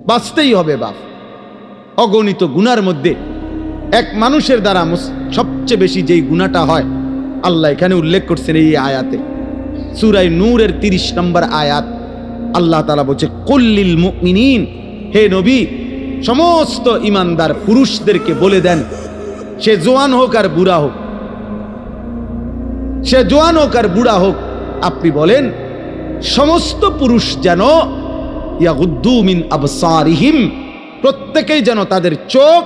বাঁচতেই হবে বাপ। অগণিত গুনার মধ্যে এক মানুষের দ্বারা সবচেয়ে বেশি যেই গুনাহটা হয় আল্লাহ এখানে উল্লেখ করছেন এই আয়াতে, সূরা নূরের 30 নম্বর আয়াত। আল্লাহ তাআলা বলছে, কুল্লিল মুমিনিন, হে নবী সমস্ত ইমানদার পুরুষদেরকে বলে দেন, সে জোয়ান হোক আর বুড়া হোক, সে জোয়ান হোক আর বুড়া হোক, আপনি বলেন সমস্ত পুরুষ যেন ইয়াগুদ্দু মিন আবসারিহিম, প্রত্যেকেই যেন তাদের চোখ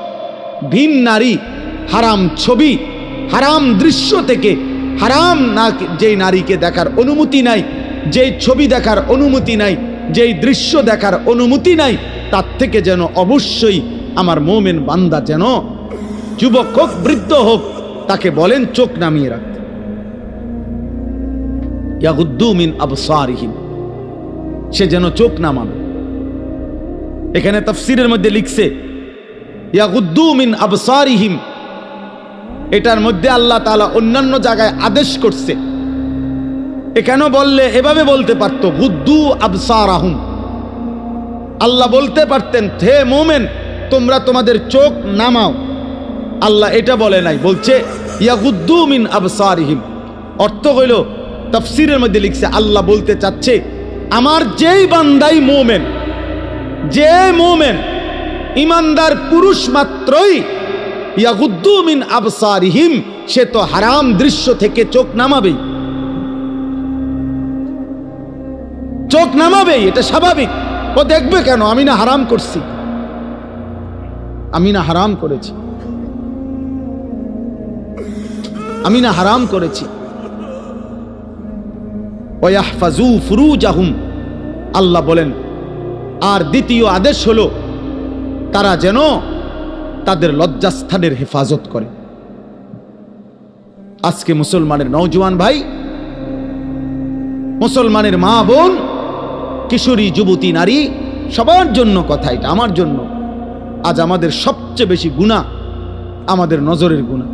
ভিন নারী, হারাম ছবি, হারাম দৃশ্য থেকে, হারাম না যেই নারীকে দেখার অনুমতি নাই, যেই ছবি দেখার অনুমতি নাই, যেই দৃশ্য দেখার অনুমতি নাই, তার থেকে যেন অবশ্যই আমার মুমিন বান্দা যেন যুবক হোক বৃদ্ধ হোক তাকে বলেন চোখ নামিয়ে রাখতে। ইয়াগুদ্দু মিন আবসারিহিম, সে যেন চোখ নামাবে। এখানে তাফসীরের মধ্যে লিখছে ইয়াগুদ্দু মিন আবসারিহিম, এটার মধ্যে আল্লাহ তাআলা অন্যান্য জায়গায় আদেশ করছে। এখানে বললে এভাবে বলতে পারতো, গুদ্দু আবসারাহুম, আল্লাহ বলতে পারতেন হে মুমিন তোমরা তোমাদের চোখ নামাও। আল্লাহ এটা বলে নাই, বলছে ইয়াগুদ্দু মিন আবসারিহিম। অর্থ হইল তাফসীরের মধ্যে লিখছে আল্লাহ বলতে চাচ্ছে আমার যেই বান্দাই মুমিন, যে মুমিন ইমানদার পুরুষ মাত্রই ইয়াগুদ্দু মিন আবসারিহিম, সে তো হারাম দৃশ্য থেকে চোখ নামাবেই, চোখ নামাবেই, এটা স্বাভাবিক। ও দেখবে কেন? আমি না হারাম করছি, আমি না হারাম করেছি, আমি না হারাম করেছি। ওয়াহফাজু ফুরুজাহুম, আল্লাহ বলেন আর দ্বিতীয় আদেশ হলো তারা যেন তাদের লজ্জাস্থানের হেফাজত করে। আজকে মুসলমানের নওজোয়ান ভাই, মুসলমানের মা বোন, কিশোরী যুবতী নারী, সবার জন্য কথা এটা, আমার জন্য। আজ আমাদের সবচেয়ে বেশি গুনাহ আমাদের নজরের গুনাহ,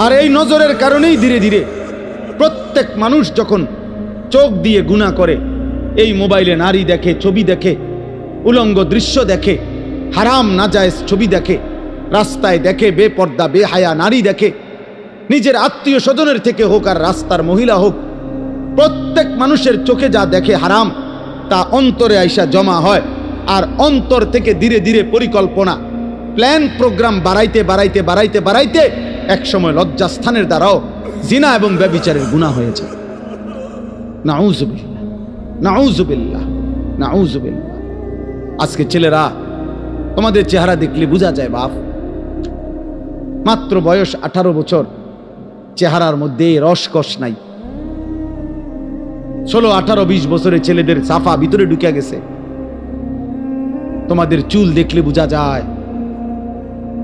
আর এই নজরের কারণেই ধীরে ধীরে প্রত্যেক মানুষ যখন চোখ দিয়ে গুনাহ করে, এই মোবাইলে নারী দেখে, ছবি দেখে, উলঙ্গ দৃশ্য দেখে, হারাম নাজায়েজ ছবি দেখে, রাস্তায় দেখে বেপর্দা বেহায়া নারী দেখে, নিজের আত্মীয় স্বজনের থেকে হোক আর রাস্তার মহিলা হোক, প্রত্যেক মানুষের চোখে যা দেখে হারাম তা অন্তরে আইসা জমা হয়। আর অন্তর থেকে ধীরে ধীরে পরিকল্পনা, প্ল্যান, প্রোগ্রাম বাড়াইতে বাড়াইতে বাড়াইতে বাড়াইতে একসময় লজ্জাস্থানের দ্বারাও জিনা এবং ব্যভিচারের গুনাহ হয়ে যায়। নাউযুবিল্লাহ, নাউযুবিল্লাহ, নাউযুবিল্লাহ। আজকে ছেলেরা তোমাদের চেহারা দেখলে বোঝা যায় বাপ, মাত্র বয়স 18 বছর, চেহারার মধ্যে রসকস নাই। 16, 18, 20 বছরের ছেলেদের সাফা ভিতরে ঢুকে গেছে। তোমাদের চুল দেখলে বোঝা যায়,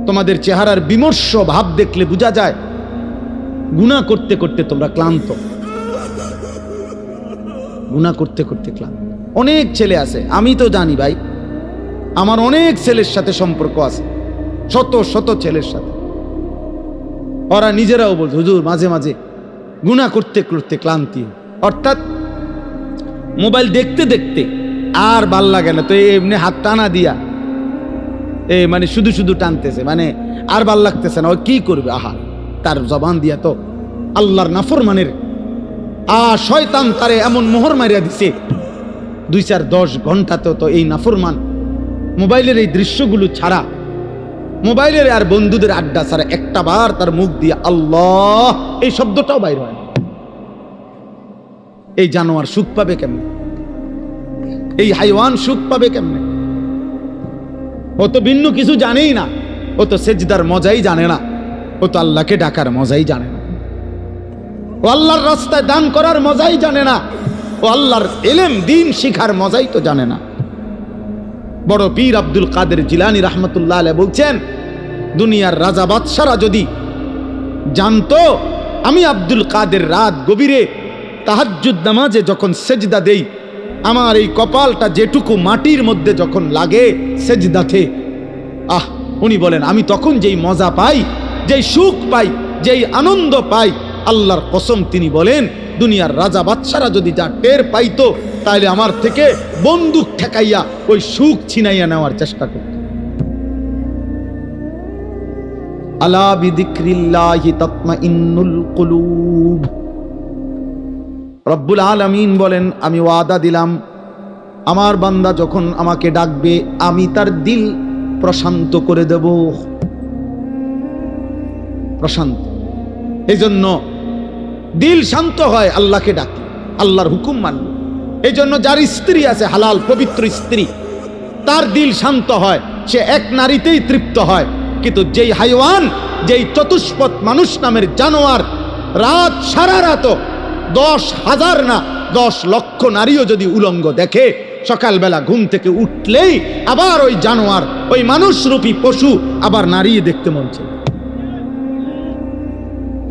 তোমাদের চেহারার বিমর্ষ ভাব দেখলে বোঝা যায় গুনাহ করতে করতে তোমরা ক্লান্ত, গুনাহ করতে করতে ক্লান্ত। অনেক ছেলে আছে, আমি তো জানি ভাই, আমার অনেক ছেলের সাথে সম্পর্ক আছে, শত শত ছেলের সাথে। ওরা নিজেরাও বলছে হুজুর মাঝে মাঝে গুনাহ করতে করতে ক্লান্তি, অর্থাৎ মোবাইল দেখতে দেখতে আর ভাল লাগে না, তো এমনি হাত টানা দিয়া মানে শুধু শুধু টানতেছে, মানে আর ভাল লাগতেছে না, ও কি করবে? আহা, তার জবান দিয়া তো আল্লাহর নাফরমানের শয়তান তারে এমন মোহর মারিয়া দিছে, 2-4-10 ঘন্টাতে তো এই নাফরমান মোবাইলের এই দৃশ্যগুলো ছাড়া, মোবাইলের আর বন্ধুদের আড্ডা ছাড়া একটা বার তার মুখ দিয়ে আল্লাহ এই শব্দটাও বাইর হয় না। এই জানোয়ার সুখ পাবে কেমনে? এই হাইওয়ান সুখ পাবে কেমনে? ও তো ভিন্ন কিছু জানেই না, ও তো সেজদার মজাই জানে না, ও তো আল্লাহকে ডাকার মজাই জানে না, ও আল্লাহর রাস্তায় দান করার মজাই জানে না, ও আল্লাহর ইলম দ্বীন শিখার মজাই তো জানে না। বড় পীর আব্দুল কাদের জিলানী রাহমাতুল্লাহ আলাইহি বলছেন, দুনিয়ার রাজা বাদশারা যদি জানতো আমি আব্দুল কাদের রাত গভীরে তাহাজ্জুদ নামাজে যখন সেজদা দেই, আমার এই কপালটা যেটুকু মাটির মধ্যে যখন লাগে সেজদাতে, উনি বলেন আমি তখন যেই মজা পাই, যেই সুখ পাই, যেই আনন্দ পাই, আল্লাহর কসম তিনি বলেন দুনিয়ার রাজা বাদশারা যদি যা টের পাইতো তাইলে আমার থেকে বন্দুক ঠেকাইয়া ওই সুখ ছিনাইয়া নেওয়ার চেষ্টা করত। আলা বিযিকরিল্লাহি তাতমাইন্নুল কুলুব। রব্বুল আলামিন বলেন, আমি ওয়াদা দিলাম আমার বান্দা যখন আমাকে ডাকবে আমি তার দিল প্রশান্ত করে দেব। প্রশান্ত, এই জন্য দিল শান্ত হয় আল্লাহকে ডাকলে, আল্লাহর হুকুম মানলে। এই জন্য যার স্ত্রী আছে হালাল পবিত্র স্ত্রী, তার দিল শান্ত হয়, সে এক নারীতেই তৃপ্ত হয়। কিন্তু যেই হাইওয়ান, যেই চতুষ্পদ মানুষ নামের জানোয়ার রাত সারা রাত 10,000 না 10 লক্ষ নারীও যদি উলঙ্গ দেখে, সকালবেলা ঘুম থেকে উঠলেই আবার ওই জানোয়ার, ওই মানুষরূপী পশু আবার নারী দেখতে মন চায়,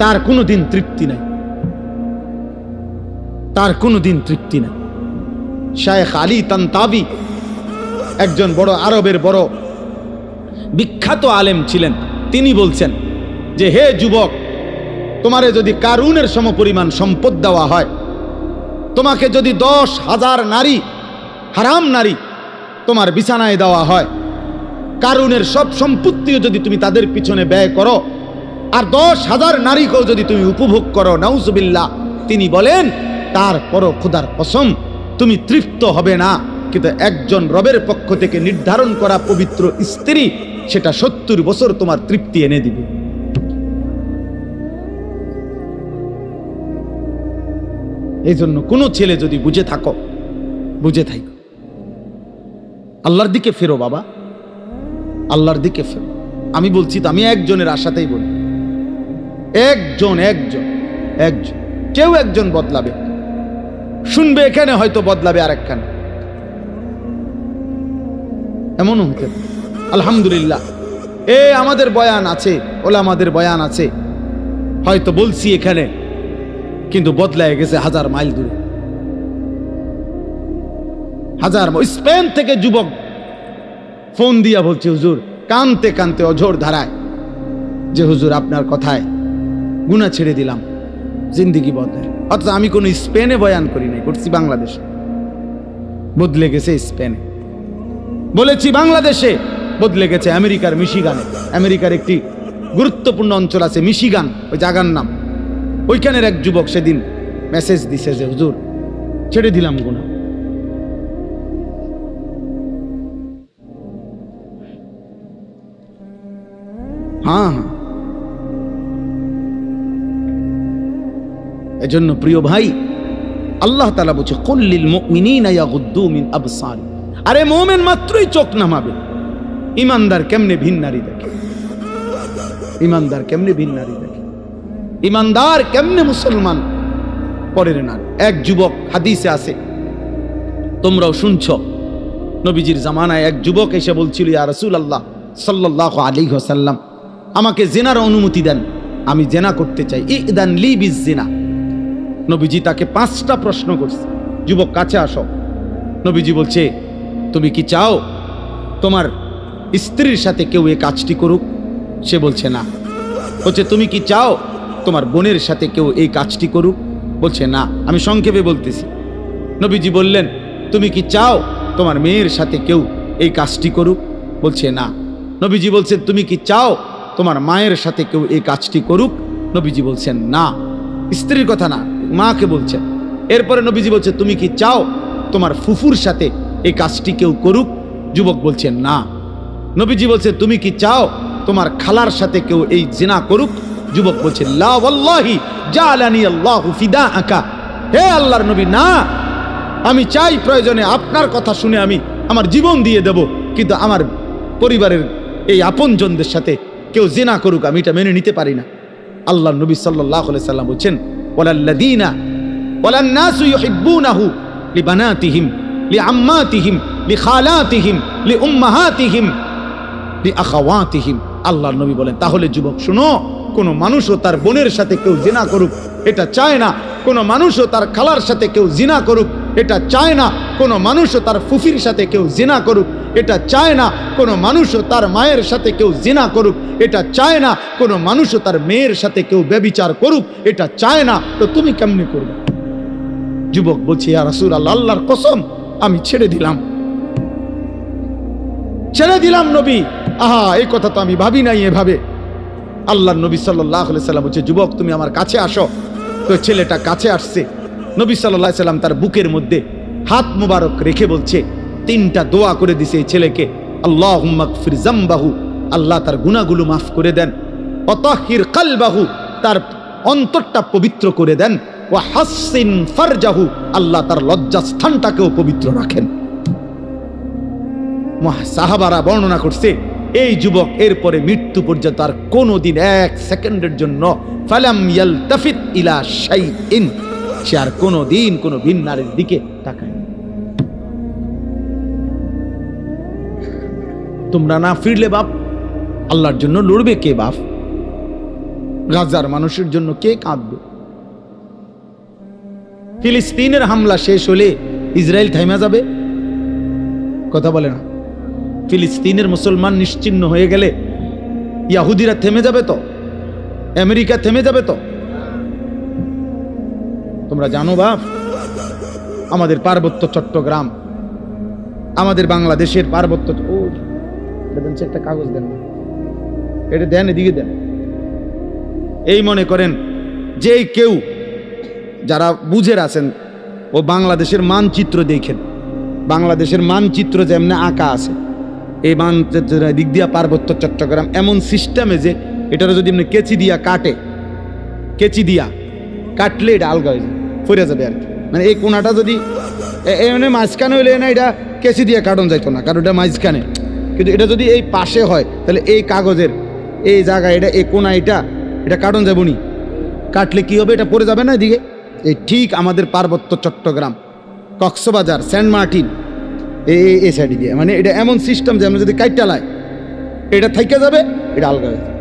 তার কোনোদিন তৃপ্তি নাই, তার কোনোদিন তৃপ্তি নাই। শায়েখ আলী তানতাবি একজন বড় আরবের বড় বিখ্যাত আলেম ছিলেন। তিনি বলছেন যে, হে যুবক, তোমারে যদি কারুনের সমপরিমাণ সম্পদ দেওয়া হয়, তোমাকে যদি 10,000 নারী, হারাম নারী তোমার বিছানায় দেওয়া হয়, কারুনের সব সম্পত্তিও যদি তুমি তাদের পিছনে ব্যয় করো, আর 10,000 নারীকেও যদি তুমি উপভোগ করো, নাউজুবিল্লাহ, তিনি বলেন তারপরও খোদার কসম তুমি তৃপ্ত হবে না। কিন্তু একজন রবের পক্ষ থেকে নির্ধারণ করা পবিত্র স্ত্রী, সেটা 70 বছর তোমার তৃপ্তি এনে দিবে। এই জন্য কোনো ছেলে যদি বুঝে থাকো, বুঝে থাকো, আল্লাহর দিকে ফেরো বাবা, আল্লাহর দিকে ফেরো। আমি বলছি তো, আমি একজনের আশাতেই বলি, একজন কেউ একজন বদলাবে, শুনবে এখানে, হয়তো বদলাবে আরেকখানে, এমনও হতে পারে। আলহামদুলিল্লাহ, আমাদের বয়ান আছে, ওলামাদের বয়ান আছে, হয়তো বলছি এখানে, কিন্তু বদলায় গেছে 1000 মাইল দূরে। 1000 স্পেন থেকে যুবক ফোন দিয়া বলছে, হুজুর, কানতে কানতে অঝোর ধারায়, যে হুজুর আপনার কথায় গুনাহ ছেড়ে দিলাম, জিন্দিগি বদলায়। অথচ আমি কোনো স্পেনে বয়ান করি নাই, করছি বাংলাদেশে, বদলে গেছে স্পেনে। বলেছি বাংলাদেশে, বদলে গেছে আমেরিকার মিশিগানে। আমেরিকার একটি গুরুত্বপূর্ণ অঞ্চল আছে মিশিগান, ওই জায়গার নাম। ওইখানের এক যুবক সেদিন মেসেজ দিছে যে, হুজুর ছেড়ে দিলাম গুনাহ। হ্যাঁ, এজন্য প্রিয় ভাই, আল্লাহ তাআলা বলছে, কুল লিল মুমিনিনা ইয়াগুদ্দু মিন আবসারিহিম। আরে মুমিন মাত্রই চোখ নামাবে, ইমানদার কেমনে ভিন নারী দেখে, ইমানদার কেমনে ভিন নারী দেখে, ইমানদার কেমনে মুসলমান পরের নারী। এক যুবক, হাদিসে আছে, তোমরাও শুনছো, নবীজির জামানায় এক যুবক এসে বলছিল, ইয়া রাসূলুল্লাহ সাল্লাল্লাহু আলাইহি ওয়াসাল্লাম, আমাকে জিনার অনুমতি দেন, আমি জিনা করতে চাই, ইদান লি বিজিনা। নবীজি তাকে 5টা প্রশ্ন করছে, যুবক কাছে আসো। নবীজি বলছে, তুমি কি চাও তোমার স্ত্রীর সাথে কেউ এই কাজটি করুক? সে বলছে না। বলছে, তুমি কি চাও তোমার বোনের সাথে কেউ এই কাজটি করুক? বলছে না। আমি সংক্ষেপে বলতেছি। নবীজি বললেন, তুমি কি চাও তোমার মেয়ের সাথে কেউ এই কাজটি করুক? বলছে না। নবীজি বলছেন, তুমি কি চাও তোমার মায়ের সাথে কেউ এই কাজটি করুক? নবীজি বলছেন না। স্ত্রীর কথা না, মাকে বলছেন। এরপরে নবীজি বলছে, তুমি কি চাও তোমার ফুফুর সাথে এই কাজটি কেউ করুক? যুবক বলছেন না। নবীজি বলছে, তুমি কি চাও তোমার খালার সাথে কেউ এই জিনা করুক? যুবক বলছে, লা ওয়াল্লাহি জালানি আল্লাহু ফিদাআকা। হে আল্লাহর নবী, না, আমি চাই প্রয়োজনে আপনার কথা শুনে আমি আমার জীবন দিয়ে দেব, কিন্তু আমার পরিবারের এই আপনজনদের সাথে কেউ জিনা করুক, আমি এটা মেনে নিতে পারি না। আল্লাহর নবী সাল্লাল্লাহু আলাইহি সাল্লাম বলছেন, ওয়ালাল্লাযীনা ওয়ালান্নাসু ইউহিব্বুনাহু লিবানাতিহিম লিআম্মাতিহিম লিখালাতিহিম লিউম্মাহাতিহিম লিআখাওয়াতিহিম। আল্লাহর নবী বলেন, তাহলে যুবক শুনো, কোনো মানুষও তার বোনের সাথে কেউ জিনা করুক এটা চায় না, কোনো মানুষও তার খালার সাথে কেউ জিনা করুক এটা চায় না, কোনো মানুষও তার ফুফির সাথে কেউ জিনা করুক এটা চায় না, কোনো মানুষও তার মায়ের সাথে কেউ জিনা করুক এটা চায় না, কোনো মানুষও তার মেয়ের সাথে কেউ ব্যভিচার করুক এটা চায় না। তো তুমি কেমনে করবে? যুবক বলছে, ইয়া রাসূলুল্লাহ, আল্লাহর কসম আমি ছেড়ে দিলাম নবী। আহা, এই কথা তো আমি ভাবি নাই এভাবে। আল্লাহর নবী সাল্লাল্লাহু আলাইহি সাল্লাম বলছে, যুবক তুমি আমার কাছে আসো। তো ছেলেটা কাছে আসছে। নবী সাল্লাল্লাহু আলাইহি সাল্লাম তার বুকের মধ্যে হাত মুবারক রেখে বলছে, তিনটা দোয়া করে দিছে এই ছেলেকে। আল্লাহুম্মা গফির যামবাহু, আল্লাহ তার গুনাহগুলো মাফ করে দেন। ওয়া তাহহির কলবাহু, তার অন্তরটা পবিত্র করে দেন। ওয়া হাসসিন ফারজাহু, আল্লাহ তার লজ্জাস্থানটাকেও পবিত্র রাখেন। সাহাবারা বর্ণনা করছে, এই যুবক এরপরে মৃত্যু পর্যন্ত আর কোনোদিন এক সেকেন্ডের জন্য ফালাম ইয়ালতাফিত ইলা শাইইন, সে আর কোনোদিন কোনো ভিন নারীর দিকে তাকায় না। তোমরা না ফিরলে বাপ, আল্লাহর জন্য লড়বে কে বাপ? গাজার মানুষের জন্য কে কাঁদবে? ফিলিস্তিনের হামলা শেষ হলে ইসরায়েল থাইমা যাবে? কথা বলে না। ফিলিস্তিনের মুসলমান নিশ্চিহ্ন হয়ে গেলে ইহুদিরা থেমে যাবে তো? আমেরিকা থেমে যাবে তো? তোমরা জানো বাপ, আমাদের পার্বত্য চট্টগ্রাম, আমাদের বাংলাদেশের পার্বত্য, একটা কাগজ দেন, এটা দেন, এদিকে দেন। এই মনে করেন যে কেউ যারা বুঝের আছেন, ও বাংলাদেশের মানচিত্র দেখেন। বাংলাদেশের মানচিত্র যেমন আঁকা আছে, এই মানচিত্র দিক দিয়া পার্বত্য চট্টগ্রাম এমন সিস্টেমে যে এটার যদি এমনি কেচি দিয়া কাটলে এটা আলগা হয়ে যায়, ফিরে যাবে আর কি। মানে এই কোনাটা যদি এমনি মাঝখানে হইলে না, এটা কেচি দিয়ে কাটন যাইতো না, কারণ এটা মাঝখানে। কিন্তু এটা যদি এই পাশে হয়, তাহলে এই কাগজের এই জায়গা, এটা এই কোনা, এটা কাটন যাবো নি। কাটলে কি হবে? এটা পড়ে যাবে না এদিকে। এই ঠিক আমাদের পার্বত্য চট্টগ্রাম, কক্সবাজার, সেন্ট মার্টিন, এই সাইডে দিয়ে, মানে এটা এমন সিস্টেম যে আমরা যদি কাইটা লাই, এটা থাইকা যাবে, এটা আলগা হয়ে যাবে।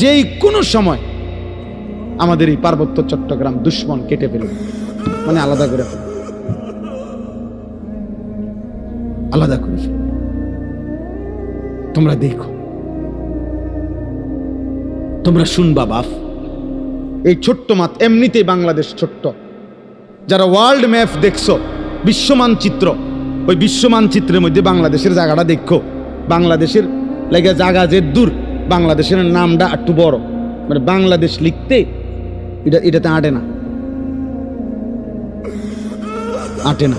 যেই কোনো সময় আমাদের এই পার্বত্য চট্টগ্রাম দুশ্মন কেটে ফেলবে, মানে আলাদা করে ফেলবে, আলাদা করে ফেলবে। তোমরা দেখো, তোমরা শুনবা বাপ, এই ছোট্ট মাত এমনিতেই বাংলাদেশ ছোট্ট। যারা ওয়ার্ল্ড ম্যাপ দেখছো, বিশ্ব মানচিত্র, ওই বিশ্ব মানচিত্রের মধ্যে বাংলাদেশের জায়গাটা দেখো। বাংলাদেশের লেগে জায়গা যে দূর, বাংলাদেশের নামটা একটু বড়, মানে বাংলাদেশ লিখতে এটাতে আটে না।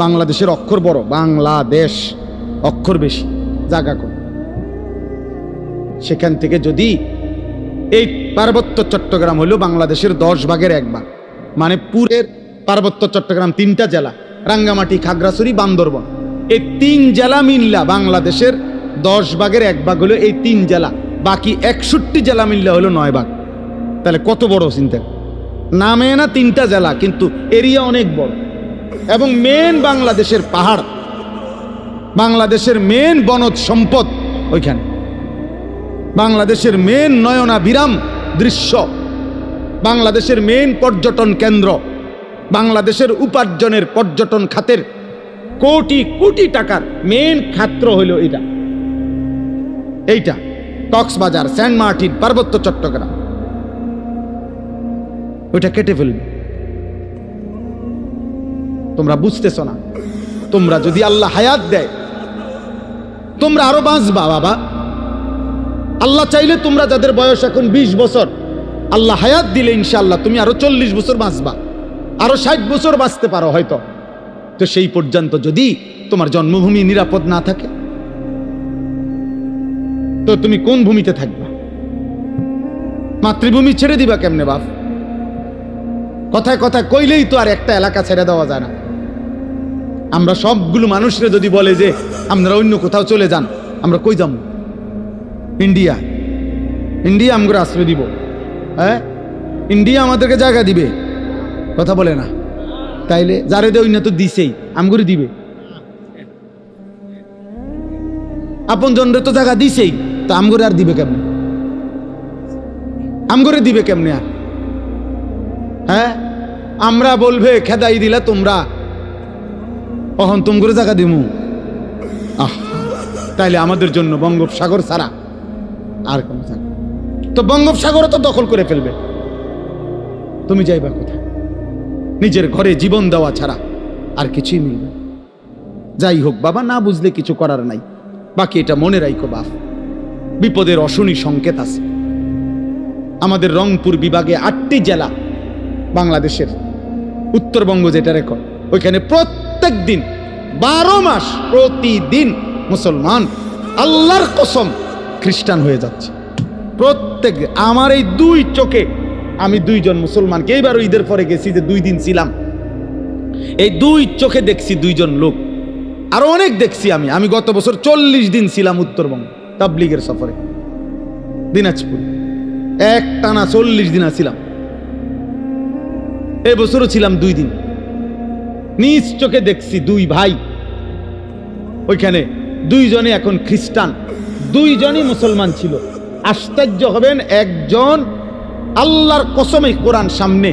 বাংলাদেশের অক্ষর বড়, বাংলাদেশ অক্ষর বেশি, জায়গা কম। সেখান থেকে যদি এই পার্বত্য চট্টগ্রাম হলো বাংলাদেশের 10 ভাগের 1 ভাগ, মানে পুরের পার্বত্য চট্টগ্রাম 3টা জেলা, রাঙ্গামাটি, খাগড়াছড়ি, বান্দরবন, এই 3 জেলা মিললা বাংলাদেশের 10 ভাগের 1 ভাগ হলো এই 3 জেলা। বাকি 61 জেলা মিললা হলো 9 ভাগ। তাহলে কত বড় চিন্তা! নামে না 3টা জেলা, কিন্তু এরিয়া অনেক বড়। এবং মেন বাংলাদেশের পাহাড়, বাংলাদেশের মেন বনজ সম্পদ ওইখানে, বাংলাদেশের মেন নয়নাভিরাম দৃশ্য, বাংলাদেশের মেন পর্যটন কেন্দ্র, বাংলাদেশের উপার্জনের পর্যটন খাতের কোটি কোটি টাকার মেন ক্ষেত্র হইল এইটা কক্সবাজার, সেন্ট মার্টিন, পার্বত্য চট্টগ্রাম। ওইটা কেটে ফেলবে। তোমরা বুঝতেছ না। তোমরা যদি আল্লাহ হায়াত দেয়, তোমরা আরো বাঁচবা বাবা। আল্লাহ চাইলে তোমরা যাদের বয়স এখন 20 বছর, আল্লাহ হায়াত দিলে ইনশাআল্লাহ তুমি আরো 40 বছর বাঁচবা, আরো 60 বছর বাঁচতে পারো হয়তো। তো সেই পর্যন্ত যদি তোমার জন্মভূমি নিরাপদ না থাকে, তো তুমি কোন ভূমিতে থাকবা? মাতৃভূমি ছেড়ে দিবা কেমনে বাপ? কথায় কথায় কইলেই তো আর একটা এলাকা ছেড়ে দেওয়া যায় না। আমরা সবগুলো মানুষরা যদি বলে যে আপনারা অন্য কোথাও চলে যান, আমরা কই যাবো? ইন্ডিয়া আমগরে আশ্রয় দিব? হ্যাঁ, ইন্ডিয়া আমাদেরকে জায়গা দিবে? কথা বলে না। তাইলে যারে দে অন্য তো দিছেই, আমগরে দিবে। আপন জনরে তো জায়গা দিছেই, তো আমগরে আর দিবে কেমনে? আমগরে দিবে কেমনে আর? হ্যাঁ, আমরা বলবে খেদাই দিলা তোমরা, অহন তুমগরে জায়গা দিমু। তাইলে আমাদের জন্য বঙ্গোপসাগর ছাড়া আর কোন জায়গা? তো বঙ্গোপসাগরও তো দখল করে ফেলবে। তুমি যাইবা কোথায়? নিজের ঘরে জীবন দেওয়া ছাড়া আর কিছুই মিলবে না। যাই হোক বাবা, না বুঝলে কিছু করার নাই। বাকি এটা মনে রাখো বাপ, বিপদের অশনি সংকেত আছে। আমাদের রংপুর বিভাগে 8টি জেলা, বাংলাদেশের উত্তরবঙ্গ যেটা রেকর্ড, ওইখানে প্রত্যেক দিন 12 মাস প্রতিদিন মুসলমান আল্লাহর কসম খ্রিস্টান হয়ে যাচ্ছে। প্রত্যেক, আমার এই 2 চোখে আমি 2 জন মুসলমানকে, এইবার ঈদের পরে গেছি যে 2 দিন ছিলাম, এই 2 চোখে দেখছি 2 জন লোক। আরো অনেক দেখছি আমি গত বছর 40 দিন ছিলাম উত্তরবঙ্গ তাবলিগের সফরে, দিনাজপুর এক টানা 40 দিন ছিলাম। এই বছরও ছিলাম 2 দিন। নিজ চোখে দেখছি 2 ভাই, ওইখানে 2 জনে এখন খ্রিস্টান, 2 জনই মুসলমান ছিল। আশ্চর্য হবেন, একজন আল্লাহর কসমে কোরআন সামনে,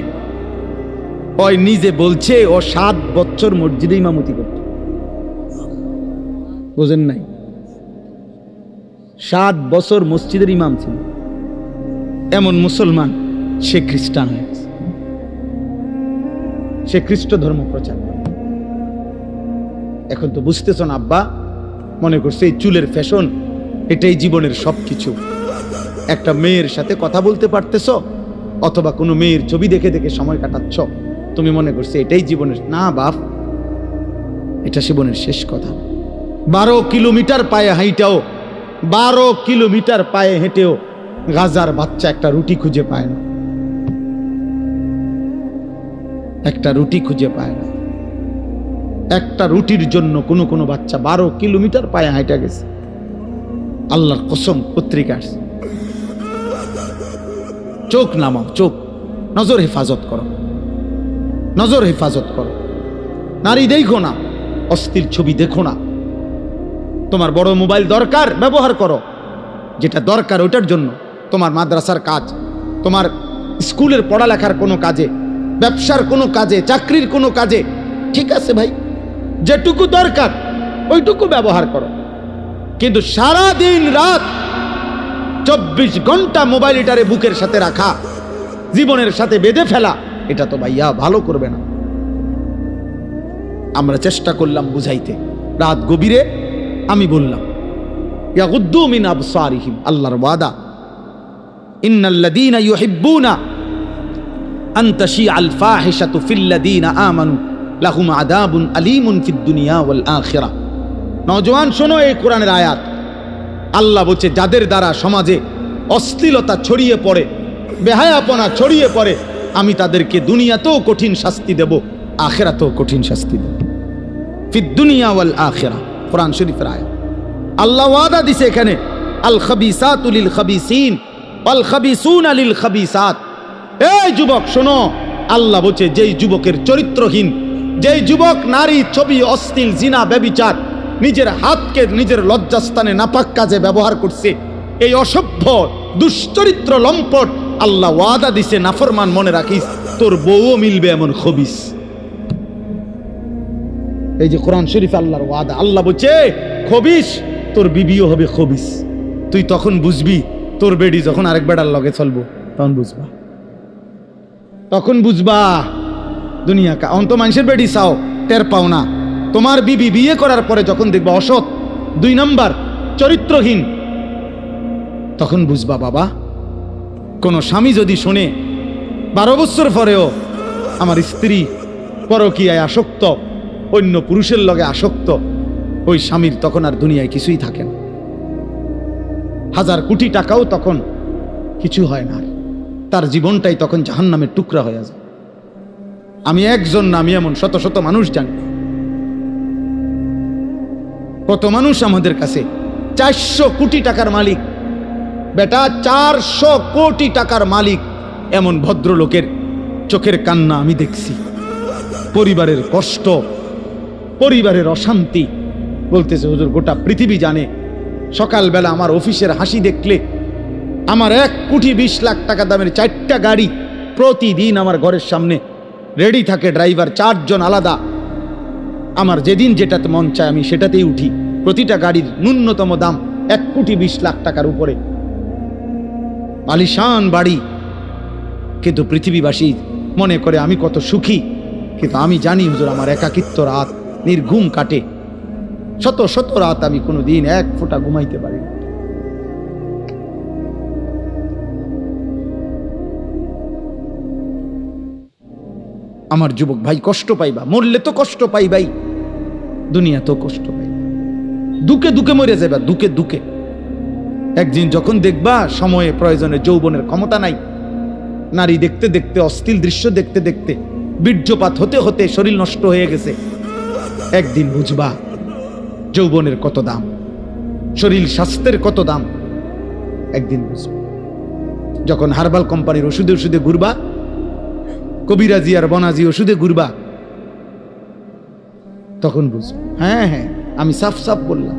ওই নিজে বলছে ও 7 বছর মসজিদে ইমামতি করত। বুঝেন নাই? 7 বছর মসজিদের ইমাম ছিল। এমন মুসলমান, সে খ্রিস্টান হয়ে গেছে, সে খ্রিস্ট ধর্ম প্রচার করে। এখন তো বুঝতেছ না আব্বা, মনে করছে এই চুলের ফ্যাশন এটাই জীবনের সবকিছু। একটা মেয়ের সাথে কথা বলতে পারতেছ, অথবা কোনো মেয়ের ছবি দেখে দেখে সময় কাটাচ্ছ, তুমি মনে করছে এটাই জীবনের। না বাপ, এটা জীবনের শেষ কথা। 12 কিলোমিটার পায়ে হাঁটাও, 12 কিলোমিটার পায়ে হেঁটেও গাজার বাচ্চা একটা রুটি খুঁজে পায় না, একটা রুটি খুঁজে পায় না। একটা রুটির জন্য কোনো বাচ্চা 12 কিলোমিটার পায়ে হাঁটা গেছে। আল্লাহর কসম, পত্রিকা আসছে। চোখ নামাও, চোখ, নজর হেফাজত করো, নজর হেফাজত করো। নারী দেখো না, অস্থির ছবি দেখো না। তোমার বড় মোবাইল দরকার, ব্যবহার করো, যেটা দরকার ওটার জন্য। তোমার মাদ্রাসার কাজ, তোমার স্কুলের পড়ালেখার কোনো কাজে, ব্যবসার কোনো কাজে, চাকরির কোনো কাজে, ঠিক আছে ভাই, যেটুকু দরকার ওইটুকু ব্যবহার করো। কিন্তু সারা দিন রাত 24 ঘন্টা মোবাইলটারে বুকের সাথে রাখা, জীবনের সাথে বেঁধে ফেলা, এটা তো ভাইয়া ভালো করবে না। আমরা চেষ্টা করলাম বুঝাইতে, রাত গভীরে আমি বললাম, ইয়াগুদ্দু মিন আবসারিহিম, আল্লাহর ওয়াদা, ইন্নাল্লাযীনা ইউহিব্বুনা আন তাশিআল ফাহিশাতু ফিল্লাযীনা আমানু লাহুম আযাবুন আলীমুন ফিদ দুনিয়া ওয়াল আখিরাহ। নওজোয়ান শোনো এই কোরআনের আয়াত। আল্লাহ বলছে, যাদের দ্বারা সমাজে অশ্লীলতা ছড়িয়ে পড়ে, বেহায়াপনা ছড়িয়ে পড়ে, আমি তাদেরকে দুনিয়াতেও কঠিন শাস্তি দেব, আখিরাতেও কঠিন শাস্তি দেব। ফিদ দুনিয়া ওয়াল আখিরাহ, কোরআন শরীফের আয়াত। আল্লাহ ওয়াদা দিছে এখানে, আল খাবিসাতু লিল খাবিসিন ওয়াল খাবিসুনা লিল খাবিসাত। এই যুবক শোনো, আল্লাহ বলছে, যেই যুবকের চরিত্রহীন, যেই যুবক নারী, ছবি, অশ্লীল, জিনা, ব্যভিচার, নিজের হাতকে নিজের লজ্জাস্থানে নাপাক কাজে ব্যবহার করছে, এই অসভ্য দুশ্চরিত্র লম্পট, আল্লাহ ওয়াদা দিছে, নাফরমান, মনে রাখিস তোর বউও মিলবে এমন খবিস। এই যে কোরআন শরীফ আল্লাহর ওয়াদা, আল্লাহ বলছে খবিস, তোর বিবিও হবে খবিস। তুই তখন বুঝবি, তোর বেডি যখন আরেক বেড়ার লগে চলবো, তখন বুঝবা, তখন বুঝবা দুনিয়া কা। অন্ত মানুষের বেডি চাও, টের পাও না। তোমার বিবি বিয়ে করার পরে যখন দেখবা অসৎ, 2 নাম্বার, চরিত্রহীন, তখন বুঝবা বাবা। কোন স্বামী যদি শোনে 12 বছর পরেও আমার স্ত্রী পরকীয়ায় আসক্ত, অন্য পুরুষের লগে আসক্ত, ওই স্বামীর তখন আর দুনিয়ায় কিছুই থাকে না। 1000 কোটি টাকাও তখন কিছু হয় না, তার জীবনটাই তখন জাহান্নামের টুকরা হয়ে যায়। আমি একজন না, আমি এমন শত শত মানুষ জানি। কত মানুষ আমাদের কাছে 400 কোটি টাকার মালিক, বেটা 400 কোটি টাকার মালিক, এমন ভদ্রলোকের চোখের কান্না আমি দেখছি। পরিবারের কষ্ট, পরিবারের অশান্তি, বলতেছে হুজুর গোটা পৃথিবী জানে, সকালবেলা আমার অফিসের হাসি দেখলে, আমার 1,20,00,000 টাকা দামের 4টা গাড়ি প্রতিদিন আমার ঘরের সামনে রেডি থাকে, ড্রাইভার 4 জন আলাদা। আমার যেদিন যেটাতে মন চায় আমি সেটাতেই উঠি। প্রতিটা গাড়ির ন্যূনতম দাম 1,20,00,000 টাকার উপরে, আলিশান বাড়ি। কিন্তু পৃথিবীবাসী মনে করে আমি কত সুখী, কিন্তু আমি জানি হুজুর আমার একাকিত্ব রাত নির্ঘুম কাটে। শত শত রাত আমি কোনোদিন এক ফোঁটা ঘুমাইতে পারি না। আমার যুবক ভাই, কষ্ট পাইবা, মরলে তো কষ্ট পাইবাই, দুনিয়া তো কষ্ট পাইবা, দুকে দুকে মরে যাইবা, দুকে দুকে। একদিন যখন দেখবা সময়ে প্রয়োজনে যৌবনের ক্ষমতা নাই, নারী দেখতে দেখতে, অশ্লীল দৃশ্য দেখতে দেখতে, বীর্যপাত হতে হতে শরীর নষ্ট হয়ে গেছে, একদিন বুঝবা যৌবনের কত দাম, শরীর স্বাস্থ্যের কত দাম, একদিন বুঝবা। যখন হার্বাল কোম্পানির ওষুধে ওষুধে ঘুরবা, কবিরাজি আর বনাজি ওষুধে ঘুরবা, তখন বুঝবা। হ্যাঁ হ্যাঁ, আমি সাফ সাফ বললাম।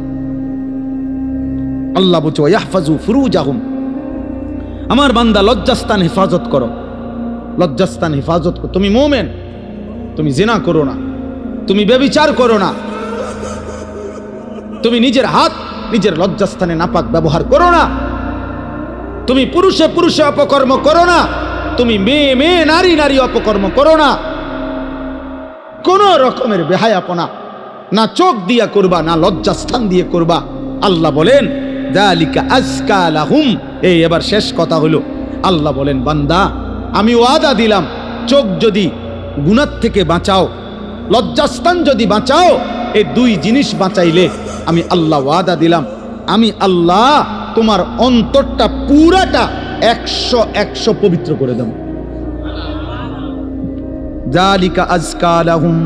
আল্লাহ বলছে ইয়াহফাজু ফুরুজাহুম, আমার বান্দা লজ্জাস্থান হেফাজত করো, লজ্জাস্থান হেফাজত করো। তুমি মুমিন, তুমি জিনা করো না, তুমি ব্যভিচার করো না, তুমি নিজের হাত নিজের লজ্জাস্থানে নাপাক ব্যবহার করো না, তুমি পুরুষে পুরুষে অপকর্ম করো না, তুমি মেয়ে মেয়ে নারী নারী অপকর্ম করো না, কোন রকমের বেহায়াপনা না চোখ দিয়া করবা, না লজ্জাস্থান দিয়ে করবা। আল্লাহ বলেন যালিকা আজকা লাহুম। এই এবার শেষ কথা হলো, আল্লাহ বলেন বান্দা আমি ওয়াদা দিলাম, চোখ যদি গুনাহ থেকে বাঁচাও, লজ্জাস্থান যদি বাঁচাও, এই দুই জিনিস বাঁচাইলে আমি আল্লাহ ওয়াদা দিলাম, আমি আল্লাহ তোমার অন্তরটা পুরাটা 100 পবিত্র করে দেব। যালিকা আজকা লাহুম,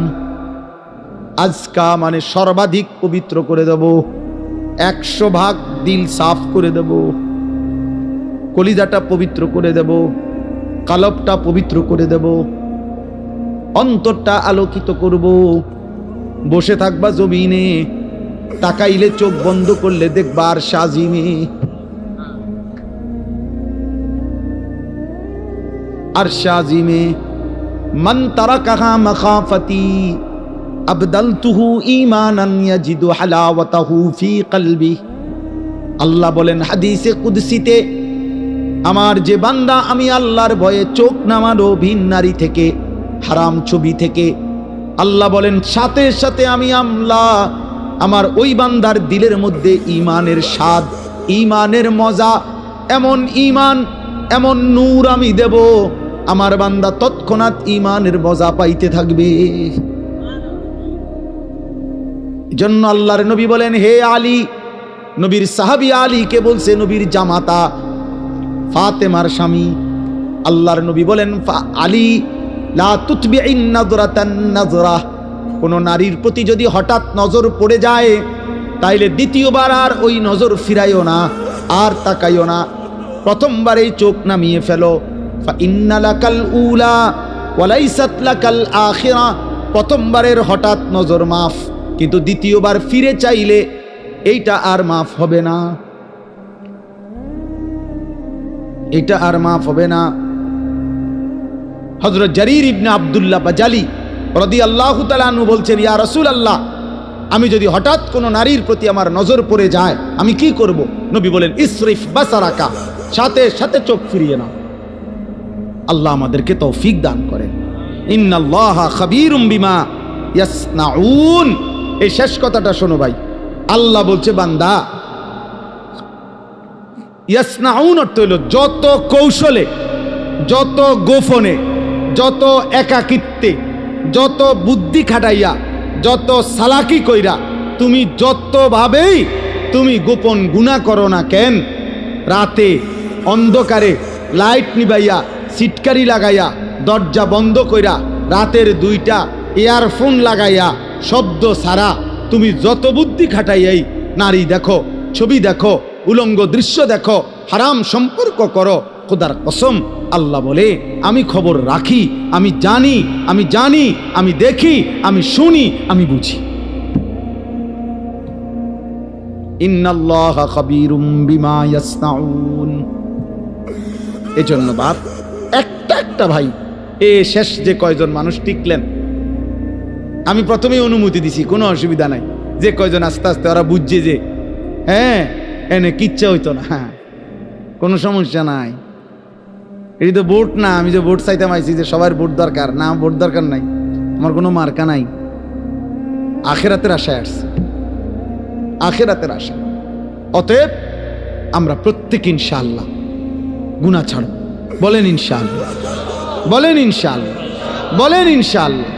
আজকা মানে সর্বাধিক পবিত্র করে দেব, 100 ভাগ দিল সাফ করে দেব, কলিজাটা পবিত্র করে দেব, কালবটা পবিত্র করে দেব, অন্তরটা আলোকিত করব। বসে থাকবা জমিনে, তাকাইলে চোখ বন্ধ করলে দেখবা আর সাজিমে, আর সাজিমে মান তারাকাহা মাখাফাতি আবদালতুহু ঈমানান ইয়াজিদু হালাওয়াতাহু ফি কলবি। আল্লাহ বলেন হাদিসে কুদসিতে, আমার যে বান্দা আমি আল্লাহর ভয়ে চোখ নামালো ভিন নারী থেকে, হারাম ছবি থেকে, আল্লাহ বলেন সাথে সাথে আমি আল্লাহ আমার ওই বান্দার দিলের মধ্যে ঈমানের স্বাদ, ঈমানের মজা, এমন ঈমান এমন নূর আমি দেব, আমার বান্দা তৎক্ষণাৎ ঈমানের মজা পাইতে থাকবে। জন্য আল্লাহর নবী বলেন হে আলী, নবীর সাহাবী আলীকে বলছে, নবীর জামাতা ফাতেমার স্বামী, আল্লাহর নবী বলেন আলী লা তুতবিইন নাযরাতান নাযরা, কোন নারীর প্রতি যদি হঠাৎ নজর পড়ে যায় তাইলে দ্বিতীয়বার আর ওই নজর ফিরাইও না, আর তাকাইও না, প্রথমবারেই চোখ নামিয়ে ফেলো। ফা ইন্না লাকাল উলা ওয়া লাইসাত লাকাল আখিরা, প্রথমবারের হঠাৎ নজর মাফ, কিন্তু দ্বিতীয়বার ফিরে চাইলে এইটা আর মাফ হবে না, এটা আর মাফ হবে না। হযরত জারীর ইবনে আব্দুল্লাহ বাজালি রাদিয়াল্লাহু তাআলা আনহু বলছেন, ইয়া রাসূলুল্লাহ, আমি যদি হঠাৎ কোনো নারীর প্রতি আমার নজর পড়ে যায় আমি কি করব? নবী বলেন ইসরিফ বাসারাকা, সাথে সাথে চোখ ফিরিয়ে নাও। আল্লাহ আমাদেরকে তৌফিক দান করেন। ইন্নাল্লাহা খাবীরুম বিমা ইয়াসনাউন। এই শেষ কথাটা শোনো ভাই, আল্লাহ বলছে বান্দা, ইয়াসনাউন অর্থ হইল যত কৌশলে, যত গোপনে, যত একাকিত্বে, যত বুদ্ধি খাটাইয়া, যত সালাকি কইরা, তুমি যতভাবেই তুমি গোপন গুনাহ করো না কেন, রাতে অন্ধকারে লাইট নিবাইয়া, সিটকারি লাগাইয়া, দরজা বন্ধ কইরা, রাতের 2টা ইয়ারফোন লাগাইয়া, শব্দ ছাড়া তুমি যত বুদ্ধি খাটাইয়াই নারী দেখো, ছবি দেখো, উলঙ্গ দৃশ্য দেখো, হারাম সম্পর্ক করো, খোদার কসম আল্লাহ বলে আমি খবর রাখি, আমি জানি, আমি জানি, আমি দেখি, আমি শুনি, আমি বুঝি। ইন্নাল্লাহা খাবীরুম বিমা ইয়াসনাউন। এজন্য বাপ একটা ভাই, এ শেষ যে কয়জন মানুষ টিকলেন, আমি প্রথমেই অনুমতি দিছি, কোনো অসুবিধা নাই, যে কয়জন আস্তে আস্তে ওরা বুঝছে যে হ্যাঁ এনে কিচ্ছা হইতো না, হ্যাঁ কোনো সমস্যা নাই, এই তো ভোট না, আমি যে ভোট চাইতে আইছি যে সবার ভোট দরকার না, ভোট দরকার নাই, আমার কোনো মার্কা নাই। আখেরাতের আশায় আসছে, আখেরাতের আশা। অতএব আমরা প্রত্যেক ইনশাআল্লাহ গুনাহ ছাড়ব। বলেন ইনশাআল্লাহ, বলেন ইনশাআল্লাহ, বলেন ইনশাআল্লাহ।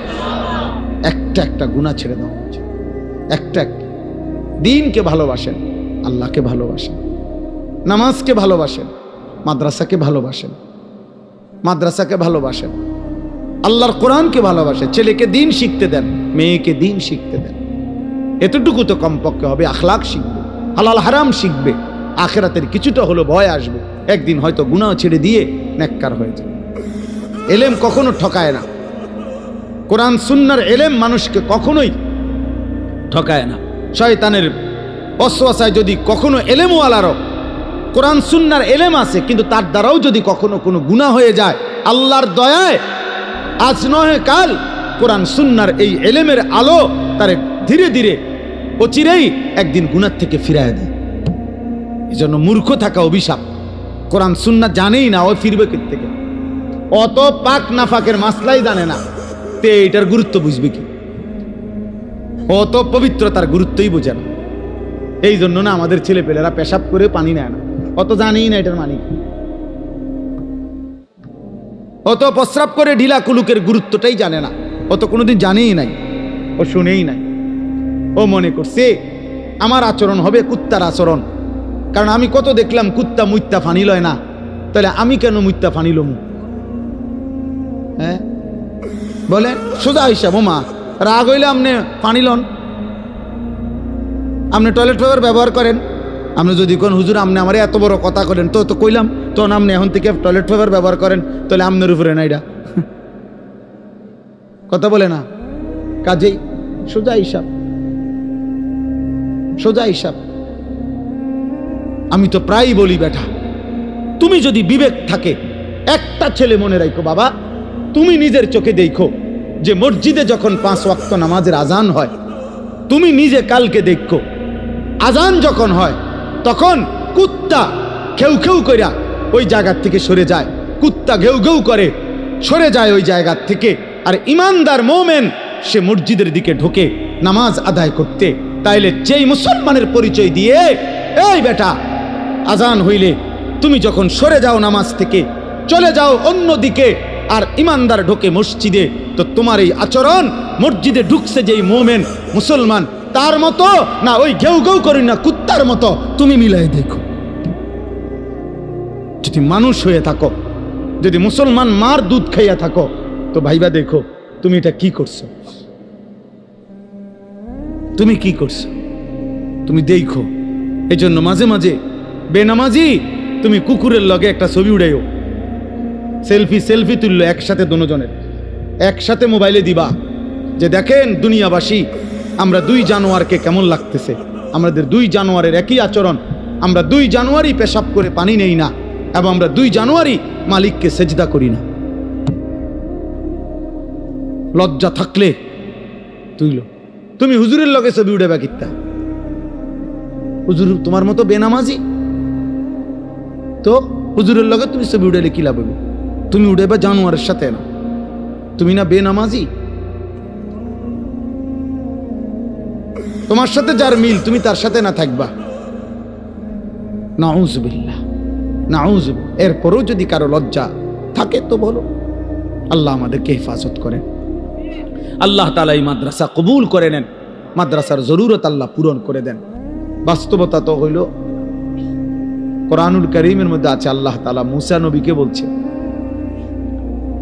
একটা একটা গুনাহ ছেড়ে দেওয়া উচিত। একটা একটা দিনকে ভালোবাসেন, আল্লাহকে ভালোবাসেন, নামাজকে ভালোবাসেন, মাদ্রাসাকে ভালোবাসেন, মাদ্রাসাকে ভালোবাসেন, আল্লাহর কোরআনকে ভালোবাসেন। ছেলেকে দিন শিখতে দেন, মেয়েকে দিন শিখতে দেন। এতটুকু তো কমপক্ষে হবে। আখলাক শিখবে, হালাল হারাম শিখবে, আখেরাতের কিছুটা হলো ভয় আসবে। একদিন হয়তো গুনাহ ছেড়ে দিয়ে নেককার হয়ে যাবে। এলেম কখনো ঠকায় না। কোরআন সুন্নাহর এলেম মানুষকে কখনোই ঠকায় না। শয়তানের ওয়াসওয়াসায় যদি কখনো এলেমওয়ালারও কোরআন সুন্নাহর এলেম আছে, কিন্তু তার দ্বারাও যদি কখনো কোনো গুনাহ হয়ে যায়, আল্লাহর দয়ায় আজ নয় কাল কোরআন সুন্নাহর এই এলেমের আলো তারে ধীরে ধীরে অচিরেই একদিন গুনাহ থেকে ফিরায় দেয়। এজন্য মূর্খ থাকা অভিশাপ। কোরআন সুন্নাহ জানেই না, ও ফিরবে থেকে। অত পাক নাফাকের মাসলাই জানে না, তে এটার গুরুত্ব বুঝবে কি? অত পবিত্রতার গুরুত্বই বোঝে না। এই জন্য না আমাদের ছেলে পেলেরা পেশাব করে পানি নেয় না, অত জানেই না এটার মানে কি। অত প্রস্রাব করে ঢিলা কুলুকের গুরুত্বটাই জানে না, অত কোনোদিন জানেই নাই, ও শুনেই নাই। ও মনে করছে আমার আচরণ হবে কুত্তার আচরণ, কারণ আমি কত দেখলাম কুত্তা মুইত্তা ফানি লয় না, তাহলে আমি কেন মুইত্তা ফানি লমু? হ্যাঁ বলেন, সোজা হিসাব। ও মা রাগ হইলে আপনি পানি লন, আপনি টয়লেট পেপার ব্যবহার করেন। আপনি যদি কোন হুজুর আপনি আমার এত বড় কথা করেন, তো কইলাম তখন আপনি এখন থেকে টয়লেট পেপার ব্যবহার করেন, তাহলে আপনার উপরে না এটা কথা বলে না। কাজেই সোজা হিসাব, সোজা হিসাব। আমি তো প্রায়ই বলি, বেটা তুমি যদি বিবেক থাকে, একটা ছেলে মনে রাখো বাবা, তুমি নিজের চোখে দেখো যে মসজিদে যখন 5 ওয়াক্ত নামাজের আজান হয়, তুমি নিজে কালকে দেখো আজান যখন হয় তখন কুত্তা খেউ খেউ কইরা ওই জায়গার থেকে সরে যায়, কুত্তা ঘেউ ঘেউ করে সরে যায় ওই জায়গার থেকে। আর ইমানদার মোমেন সে মসজিদের দিকে ঢোকে নামাজ আদায় করতে। তাইলে যেই মুসলমানের পরিচয় দিয়ে, এই বেটা আজান হইলে তুমি যখন সরে যাও নামাজ থেকে, চলে যাও অন্য দিকে, আর ইমানদার ঢোকে মসজিদে, তো তোমার এই আচরণ মসজিদে ঢুকছে যেই মোমেন মুসলমান তার মতো না ওই ঘেউ ঘেউ করি না কুত্তার মতো, তুমি মিলাই দেখো। যদি মানুষ হয়ে থাকো, যদি মুসলমান মার দুধ খাইয়া থাকো, তো ভাইবা দেখো তুমি এটা কি করছো, তুমি কি করছো, তুমি দেখো। এই জন্য মাঝে মাঝে বেনামাজি তুমি কুকুরের লগে একটা ছবি উড়াইও, সেলফি সেলফি তুললো একসাথে, দুজনের একসাথে মোবাইলে দিবা যে দেখেন দুনিয়াবাসী আমরা 2 জানুয়ারকে কেমন লাগতেছে, আমাদের 2 জানুয়ারের একই আচরণ, আমরা 2 জানুয়ারি পেশাব করে পানি নেই না, এবং আমরা 2 জানুয়ারি মালিককে সেজদা করি না। লজ্জা থাকলে তুইলো, তুমি হুজুরের লগে ছবি উঠে কিত্তা, হুজুর তোমার মতো বেনামাজি, তো হুজুরের লগে তুমি ছবি উঠাইলে কি লাভ হবে? তুমি উঠেবা জানুয়ারের সাথে না, তুমি না বেনামাজি। তোমার সাথে যার মিল তুমি তার সাথে না থাকবা, নাউজুবিল্লাহ নাউজুবিল্লাহ। এরপরেও যদি কারো লজ্জা থাকে তো বলো। আল্লাহ আমাদেরকে হেফাজত করেন, আল্লাহ তাআলা এই মাদ্রাসা কবুল করে নেন, মাদ্রাসার জরুরত আল্লাহ পূরণ করে দেন। বাস্তবতা তো হইল কোরআনুল কারীমের মধ্যে আছে, আল্লাহ তাআলা মুসা নবীকে বলছে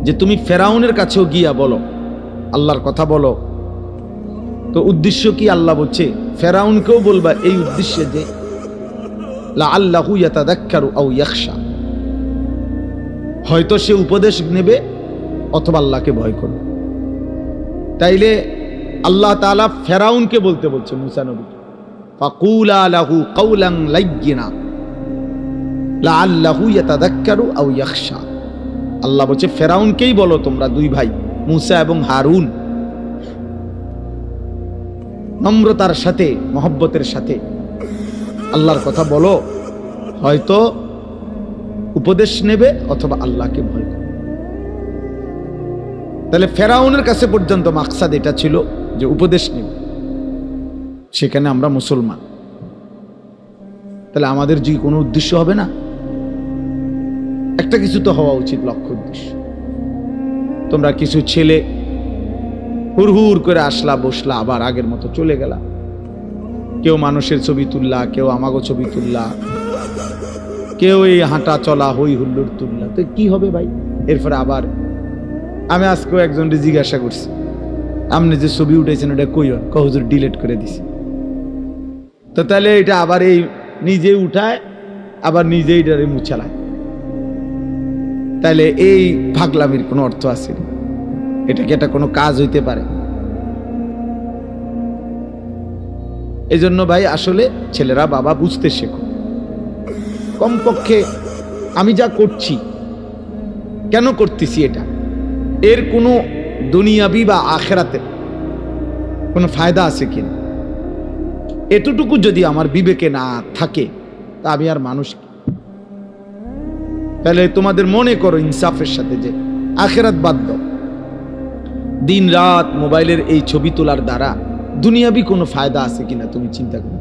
যে তুমি ফেরাউনের কাছেও গিয়া বলো, আল্লাহর কথা বলো। তো উদ্দেশ্য কি? আল্লাহ বলছে ফেরাউনকেও বলবা এই উদ্দেশ্যে যে লাআল্লাহু ইয়াতাযাক্কারু আও ইয়াখশা, হয়তো সে উপদেশ নেবে অথবা আল্লাহকে ভয় করবে। তাইলে আল্লাহ তাআলা ফেরাউনকে বলতে বলছে মুসা নবীকে, ফাকুলা লাহু কাওলান লাইয়িনা লাআল্লাহু ইয়াতাযাক্কারু আও ইয়াখশা। আল্লাহ বলছে ফেরাউনকেই বলো তোমরা 2 ভাই মুসা এবং হারুন, নম্রতার সাথে মহব্বতের সাথে আল্লাহর কথা বলো, হয়তো উপদেশ নেবে অথবা আল্লাহকে ভয় করবে। তাহলে ফেরাউনের কাছে পর্যন্ত মাকসাদ এটা ছিল যে উপদেশ নেবে, সেখানে আমরা মুসলমান, তাহলে আমাদের যে কোনো উদ্দেশ্য হবে না, একটা কিছু তো হওয়া উচিত, লক্ষ্য উদ্দেশ্য। তোমরা কিছু ছেলে হুড় করে আসলা, বসলা, আবার আগের মতো চলে গেলা। কেউ মানুষের ছবি তুললা, কেউ আমাগো ছবি তুললা, কেউ এই হাঁটা চলা হই হুল্লোড় তুললা, তো কি হবে ভাই? এরপরে আবার আমি আজকেও একজনকে জিজ্ঞাসা করছি, আপনি যে ছবি উঠেছেন ওটা কই? হুজুর ডিলিট করে দিছি। তো তাহলে এটা আবার এই নিজে উঠায় আবার নিজেই এটারে মুছালায়, তাহলে এই পাগলামির কোনো অর্থ আছে? এটা কি এটা কোনো কাজ হইতে পারে? এই জন্য ভাই আসলে ছেলেরা বাবা বুঝতে শেখো। কমপক্ষে আমি যা করছি কেন করতেছি, এটা এর কোনো দুনিয়াবি বা আখেরাতে কোনো ফায়দা আছে কিনা, এতটুকু যদি আমার বিবেকে না থাকে তা আমি আর মানুষ কি? তাহলে তোমাদের মনে করো ইনসাফের সাথে যে আখেরাত বাদ দাও, দিন রাত মোবাইলের এই ছবি তোলার দ্বারা দুনিয়াবি কোনো ফায়দা আছে কিনা তুমি চিন্তা করো।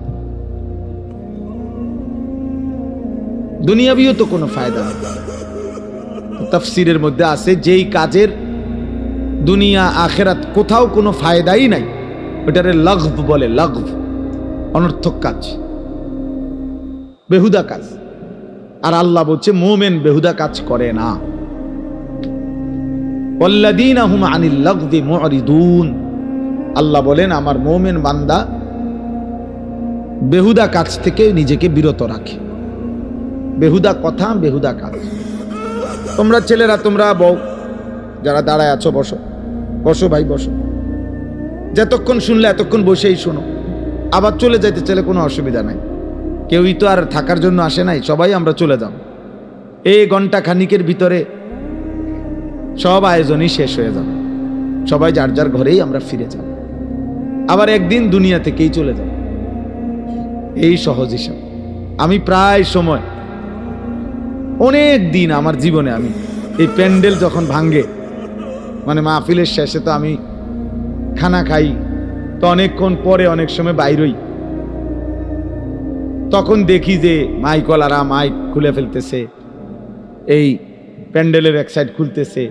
দুনিয়াবিও তো কোনো ফায়দা নেই। তাফসীরের মধ্যে আছে যেই কাজের দুনিয়া আখেরাত কোথাও কোনো ফায়দাই নাই, ওটারে লাগভ বলে, লাগভ, অনর্থক কাজ, বেহুদা কাজ। আর আল্লাহ বলছে মুমিন বেহুদা কাজ করে না। ওয়াল্লাযীনা হুম আনিল লাগযি মুরিদুন, আল্লাহ বলেন আমার মুমিন বান্দা বেহুদা কাজ থেকে নিজেকে বিরত রাখে। বেহুদা কথা, বেহুদা কাজ। তোমরা ছেলেরা, তোমরা বউ যারা দাঁড়ায় আছো, বসো বসো ভাই বসো, যতক্ষণ শুনলে এতক্ষণ বসেই শোনো, আবার চলে যাইতে চাইলে কোনো অসুবিধা নাই, কেউই তো আর থাকার জন্য আসে নাই, সবাই আমরা চলে যাব। এই ঘন্টা খানিকের ভিতরে সব আয়োজনই শেষ হয়ে যাবে, সবাই যার যার ঘরেই আমরা ফিরে যাব, আবার একদিন দুনিয়া থেকেই চলে যাব। এই সহজ হিসাব। আমি প্রায় সময় অনেক দিন আমার জীবনে আমি এই প্যান্ডেল যখন ভাঙ্গে, মানে মাহফিলের শেষে তো আমি খানা খাই, তো অনেকক্ষণ পরে অনেক সময় বাইরই, তখন দেখি যে মাইকওয়ালারা মাইক খুলে ফেলতেছে, এই প্যান্ডেলের এক সাইড খুলতেছে,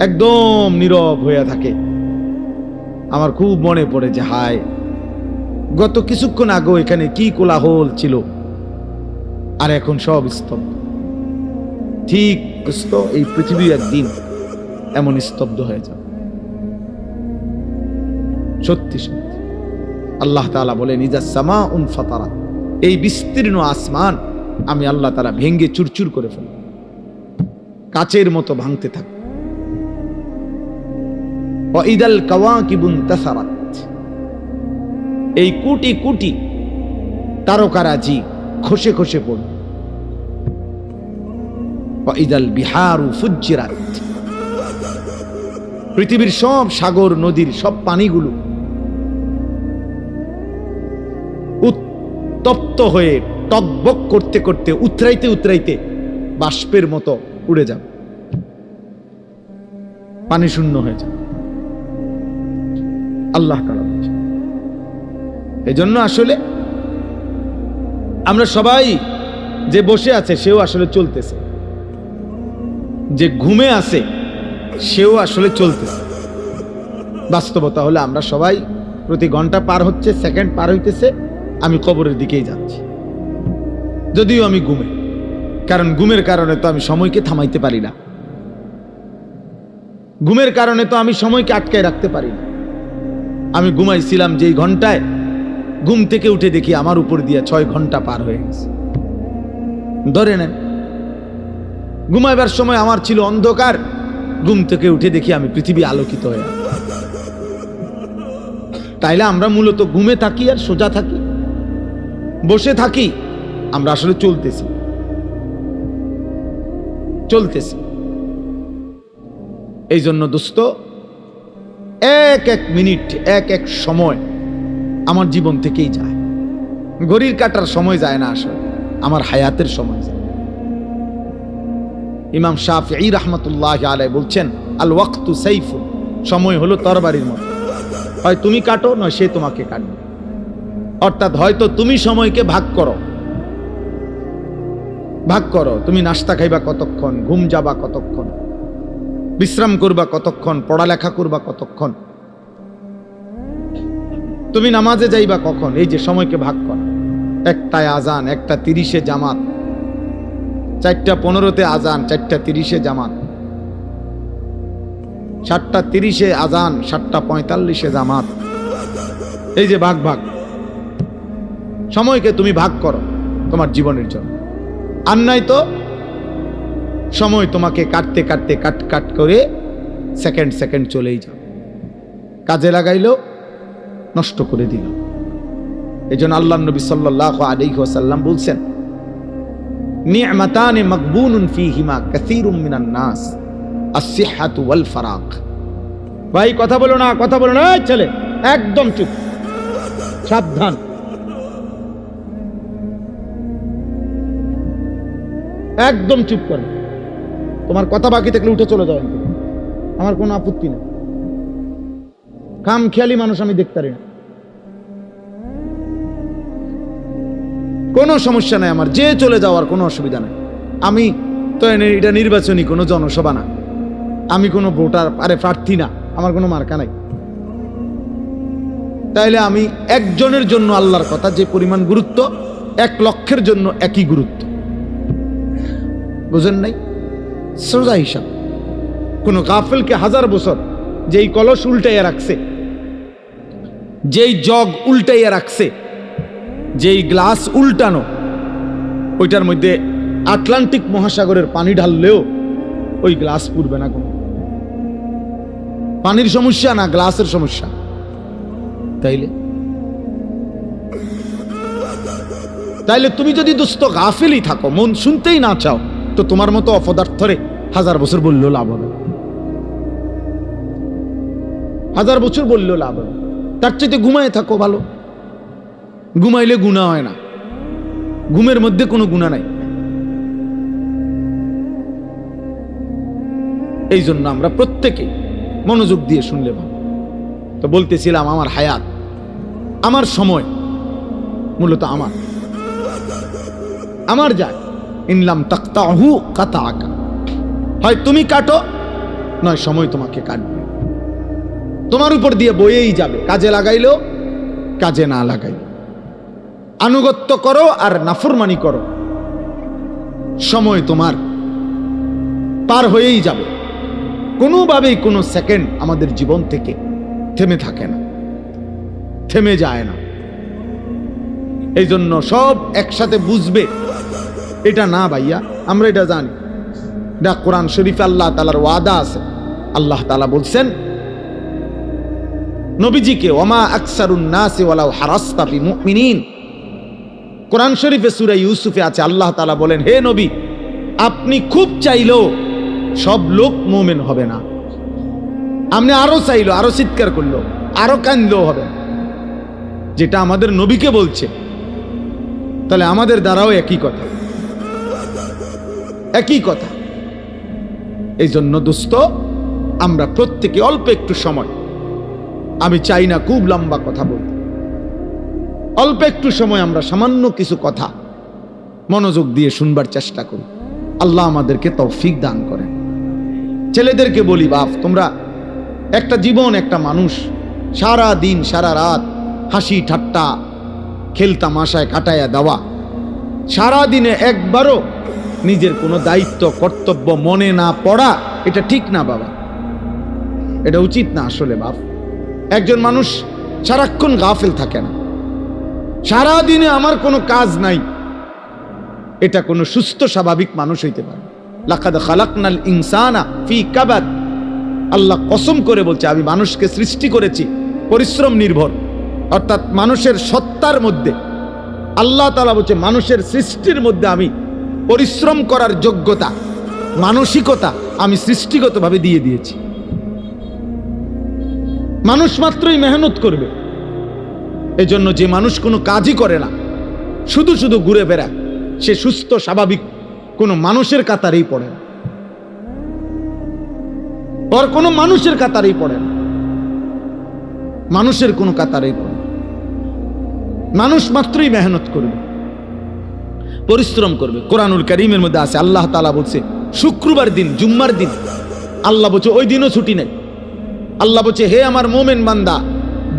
একদম নীরব হয়ে থাকে। আমার খুব মনে পড়ে যে হায়, গত কিছুক্ষণ আগেও এখানে কি কোলাহল ছিল, আর এখন সব স্তব্ধ। ঠিক এই পৃথিবী একদিন এমন স্তব্ধ হয়ে যাবে। সত্যি সত্যি আল্লাহ তাআলা বলেন ইজা সামাউন ফাতারাত, এই বিস্তীর্ণ আসমান আমি আল্লাহ তাআলা ভেঙ্গে চুরচুর করে ফেলব, কাচের মতো ভাঙতে থাকে। ওয়া ইদাল কাওয়াকিবু ইনতাসারাত, এই কোটি কোটি তারকারাজি খসে খসে পড়ল। ওয়া ইদাল বিহারু ফুজ্জিরাত, পৃথিবীর সব সাগর নদীর সব পানিগুলো উত্তপ্ত হয়ে টকবক করতে করতে উতরাইতে উতরাইতে বাষ্পের মতো উড়ে যাবে, পানি শূন্য হয়ে যাবে। আল্লাহ তাআলা বলেছেন। এই জন্য আসলে আমরা সবাই, যে বসে আছে সেও আসলে চলতেছে, যে ঘুমে আছে সেও আসলে চলতেছে। বাস্তবতা হলে আমরা সবাই প্রতি ঘন্টা পার হচ্ছে, সেকেন্ড পার হইতেছে, আমি কবরের দিকেই যাচ্ছি, যদিও আমি ঘুমে, কারণ ঘুমের কারণে তো আমি সময়কে থামাইতে পারি না, ঘুমের কারণে তো আমি সময়কে আটকায় রাখতে পারি না। আমি ঘুমাইছিলাম যেই ঘন্টায়, ঘুম থেকে উঠে দেখি আমার উপর দিয়ে 6 ঘন্টা পার হয়ে গেছে। ধরে নেন ঘুমাইবার সময় আমার ছিল অন্ধকার, ঘুম থেকে উঠে দেখি আমি পৃথিবী আলোকিত হয়ে। তাইলে আমরা মূলত ঘুমে থাকি আর সোজা থাকি, বসে থাকি, আমরা আসলে চলতেছি চলতেছি। এই জন্য দোস্ত, এক এক মিনিট, এক এক সময় আমার জীবন থেকেই যায়। ঘড়ির কাটার সময় যায় না, আসলে আমার হায়াতের সময় যায়। ইমাম শাফিঈ রাহমাতুল্লাহি আলাইহি বলছেন, আল ওয়াক্তু সাইফুন, সময় হলো তরবারির মতো, হয় তুমি কাটো নয় সে তোমাকে কাটবে। অর্থাৎ হয়তো তুমি সময়কে ভাগ করো, তুমি নাস্তা খাইবা কতক্ষণ, ঘুম যাবা কতক্ষণ, বিশ্রাম করবা কতক্ষণ, পড়ালেখা করবা কতক্ষণ, তুমি নামাজে যাইবা কখন, এই যে সময়কে ভাগ করো। 1টায় আজান, 1:30 জামাত, 4:15 আজান, 4:30 জামাত, 7:30 আজান, 7:45 জামাত, এই যে ভাগ সময়কে তুমি ভাগ করো তোমার জীবনের জন্য। আর নাই তো সময় তোমাকে কাটতে কাটতে কাট করে সেকেন্ড চলেই যাও, কাজে লাগাইলো নষ্ট করে দিল। এই জন্য আল্লাহ নবী সাল্লাল্লাহু আলাইহি ওয়াসাল্লাম বলছেন, নি'মাতানি মাগবুনুন ফীহিমা কাসীরুম মিনান নাস, আস-সিহহাতু ওয়াল ফারাগ। ভাই কথা বলো না, এই ছেলে একদম চুপ, সাবধান, একদম চুপ করো। তোমার কথা বাকি থাকলে উঠে চলে যাও, আমার কোনো আপত্তি নেই। খামখেয়ালি মানুষ আমি দেখতে পারি না, কোনো সমস্যা নাই আমার, যে চলে যাওয়ার কোনো অসুবিধা নাই। আমি তো এটা নির্বাচনী কোনো জনসভা না, আমি কোনো ভোটার প্রার্থী না, আমার কোনো মার্কা নাই। তাইলে আমি একজনের জন্য আল্লাহর কথা যে পরিমাণ গুরুত্ব, 1 লক্ষের জন্য একই গুরুত্ব, বুঝেন নাই? সোজা হিসাব। কোন গাফেলকে 1000 বছর যেই কলস উল্টাইয়া রাখছে, যেই জগ উল্টাইয়া রাখছে, যেই গ্লাস উল্টানো, ওইটার মধ্যে আটলান্টিক মহাসাগরের পানি ঢাললেও ওই গ্লাস পুড়বে না। কোনো পানির সমস্যা না, গ্লাসের সমস্যা। তাইলে তুমি যদি দুস্থ গাফেলই থাকো, মন শুনতেই না চাও, তো তোমার মতো অপদার্থরে 1000 বছর বললেও লাভ হবে, 1000 বছর বললেও লাভ হবে। তার চাইতে ঘুমায় থাকো ভালো, ঘুমাইলে গুনাহ হয় না, ঘুমের মধ্যে কোনো গুনাহ নাই। এই জন্য আমরা প্রত্যেকে মনোযোগ দিয়ে শুনলে ভালো। তো বলতেছিলাম, আমার হায়াত, আমার সময় মূলত আমার যায়। ইনলাম তাকতাহু কাতাআকা, হয় তুমি কাটো নয় সময় তোমাকে কাটবে, তোমার উপর দিয়ে বয়েই যাবে, কাজে লাগাইলো কাজে না লাগাইলো, আনুগত্য করো আর নাফরমানি করো, সময় তোমার পার হয়েই যাবে। কোনোভাবেই কোনো সেকেন্ড আমাদের জীবন থেকে থেমে থাকে না, থেমে যায় না। এই জন্য সব একসাথে বুঝবে এটা না ভাইয়া, আমরা এটা জানি, এটা কোরআন শরীফে আল্লাহ তাআলার ওয়াদা আছে। আল্লাহ তাআলা বলছেন নবীজিকে, ওমা আকসারুন নাসি ওয়ালাউ হারাসতা বিমুমিনিন। কোরআন শরীফে সূরা ইউসুফে আছে, আল্লাহ তাআলা বলেন, হে নবী, আপনি খুব চাইলেও সব লোক মুমিন হবে না। আপনি আরো চাইলো, আরো চিৎকার করলো, আরো কাঁদলেও হবে না। যেটা আমাদের নবীকে বলছে, তাহলে আমাদের দ্বারাও একই কথা। এই জন্য দোস্ত, আমরা প্রত্যেকে অল্প একটু সময়, আমি চাই না খুব লম্বা কথা বলতে, অল্প একটু সময় আমরা সামান্য কিছু কথা মনোযোগ দিয়ে শুনবার চেষ্টা করি। আল্লাহ আমাদেরকে তৌফিক দান করেন। ছেলেদেরকে বলি, বাপ, তোমরা একটা জীবন, একটা মানুষ সারা দিন সারা রাত হাসি ঠাট্টা খেল তামাশায় কাটাইয়া দেওয়া, সারা দিনে একবারও নিজের কোনো দায়িত্ব কর্তব্য মনে না পড়া, এটা ঠিক না বাবা, এটা উচিত না আসলে। বাপ, একজন মানুষ সারাক্ষণ গাফেল থাকে না, সারা দিনে আমার কোনো কাজ নাই, এটা কোনো সুস্থ স্বাভাবিক মানুষ হইতে পারে। লাকাদ খালাকনাল ইনসানা ফি কাবাদ, আল্লাহ কসম করে বলছে, আমি মানুষকে সৃষ্টি করেছি পরিশ্রম নির্ভর, অর্থাৎ মানুষের সত্তার মধ্যে আল্লাহ তাআলা বলছে, মানুষের সৃষ্টির মধ্যে আমি পরিশ্রম করার যোগ্যতা, মানসিকতা আমি সৃষ্টিগতভাবে দিয়ে দিয়েছি। মানুষ মাত্রই মেহনত করবে। এজন্য যে মানুষ কোনো কাজই করে না, শুধু শুধু ঘুরে বেড়ায়, সে সুস্থ স্বাভাবিক কোনো মানুষের কাতারেই পড়ে না। ওর কোনো মানুষের কাতারেই পড়ে না, মানুষের কোনো কাতারেই পড়ে না। মানুষ মাত্রই মেহনত করবে, পরিশ্রম করবে। কোরআনুল কারীমের মধ্যে আছে, আল্লাহ তাআলা বলছে শুক্রবার দিন, জুম্মার দিন, আল্লাহ বলছে ওই দিনও ছুটি নেই। আল্লাহ বলছে হে আমার মোমেন বান্দা,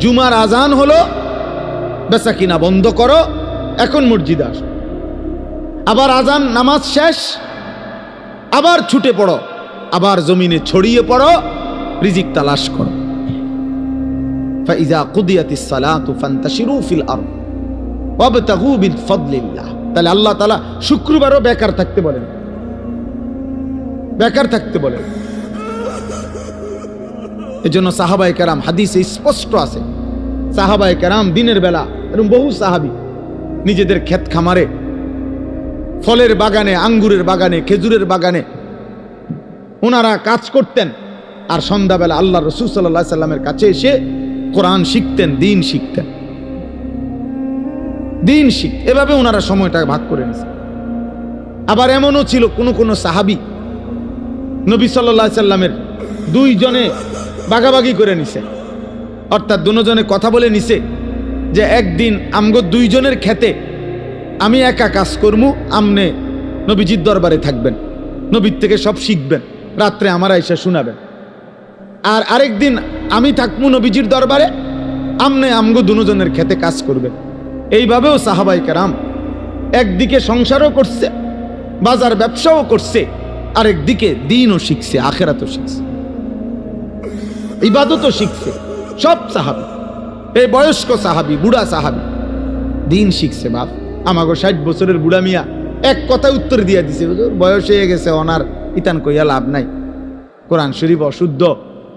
জুমার আজান হলো, বেচা কিনা বন্ধ করো, এখন মসজিদে আসো। আবার আজান, নামাজ শেষ, আবার ছুটে পড়ো, আবার জমিনে ছড়িয়ে পড়ো, রিজিক তালাশ করো। ফাইজা কুদিয়াতিস সালাতু ফান্তাশিরু ফিল আরদ ওয়াবতাগু মিন ফাদলিল্লাহ। তাহলে আল্লাহ তাআলা শুক্রবারও বেকার থাকতে বলেন, বেকার থাকতে বলেন। এজন্য সাহাবায়ে কেরাম, হাদিসে স্পষ্ট আছে, সাহাবায়ে কেরাম দিনের বেলা, এরকম বহু সাহাবী নিজেদের ক্ষেত খামারে, ফলের বাগানে, আঙ্গুরের বাগানে, খেজুরের বাগানে ওনারা কাজ করতেন, আর সন্ধ্যাবেলা আল্লাহ রাসূল সাল্লাল্লাহু আলাইহি সাল্লামের কাছে এসে কোরআন শিখতেন, দ্বীন শিখতেন, দ্বীন শিখ। এভাবে ওনারা সময়টা ভাগ করে নিয়েছে। আবার এমনও ছিল কোন সাহাবী নবী সাল্লাল্লাহু আলাইহি সাল্লামের দুইজনে ভাগাভাগি করে নিছে, অর্থাৎ দুজনে কথা বলে নিছে যে একদিন আমগো দুইজনের খেতে আমি একা কাজ করবো, আমনে নবীজির দরবারে থাকবেন, নবীর থেকে সব শিখবেন, রাত্রে আমার আইসা শোনাবেন। আর আরেকদিন আমি থাকবো নবীজির দরবারে, আমনে আমগো দুজনের খেতে কাজ করবেন। এইভাবেও সাহাবায়ে কেরাম একদিকে সংসারও করছে, বাজার ব্যবসাও করছে, আরেকদিকে দ্বীনও শিখছে, আখিরাতও শিখছে, ইবাদতও শিখছে। সব সাহাবী, এই বয়স্ক সাহাবী, বুড়া সাহাবী দ্বীন শিখছে। বাপ আমাগো 60 বছরের বুড়া মিয়া এক কথায় উত্তর দিয়ে দিছে, বয়স হয়ে গেছে, অনার ইতান কইয়া লাভ নাই, কোরআন শরীফ অশুদ্ধ,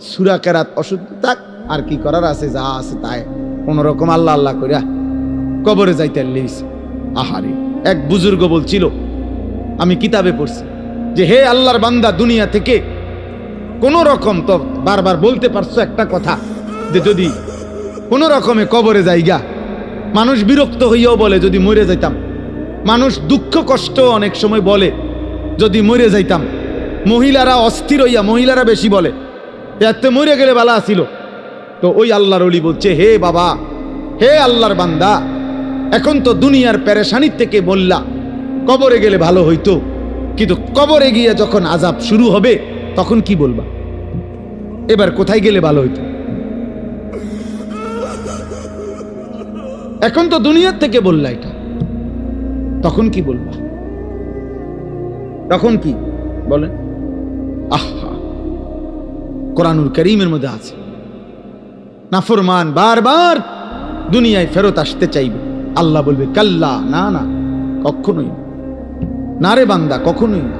সূরা কেরাত অশুদ্ধ, থাক, আর কি করার আছে, যা আছে তাই কোন রকম আল্লাহ আল্লাহ কইরা কবরে যাইতে লিস। আহারে, এক বুজুর্গ বলছিল, আমি কিতাবে পড়ছি যে হে আল্লাহর বান্দা, দুনিয়া থেকে কোন রকম, তো বারবার বলতে পারছো একটা কথা, যে যদি কোন রকমে কবরে যাইগা, মানুষ বিরক্ত হইয়াও বলে যদি মরে যাইতাম, মানুষ দুঃখ কষ্ট অনেক সময় বলে যদি মরে যাইতাম, মহিলারা অস্থির হইয়া, মহিলারা বেশি বলে এতে মরে গেলে ভালো আছিল। তো ওই আল্লাহর ওলি বলছে, হে বাবা, হে আল্লাহর বান্দা, এখন তো দুনিয়ার পেরেশানির থেকে বললা কবরে গেলে ভালো হইতো, কিন্তু কবরে গিয়ে যখন আযাব শুরু হবে তখন কি বলবা? এবার কোথায় গেলে ভালো হইতো? এখন তো দুনিয়ার থেকে বললা এটা, তখন কি বলবা? তখন কি বলেন? আহা, কোরআনুল কারীমের মধ্যে আছে, নাফরমান বারবার দুনিয়ায় ফেরত আসতে চাইবে, আল্লাহ বলবে কাল্লা, না না, কখনোই না রে বান্দা, কখনোই না,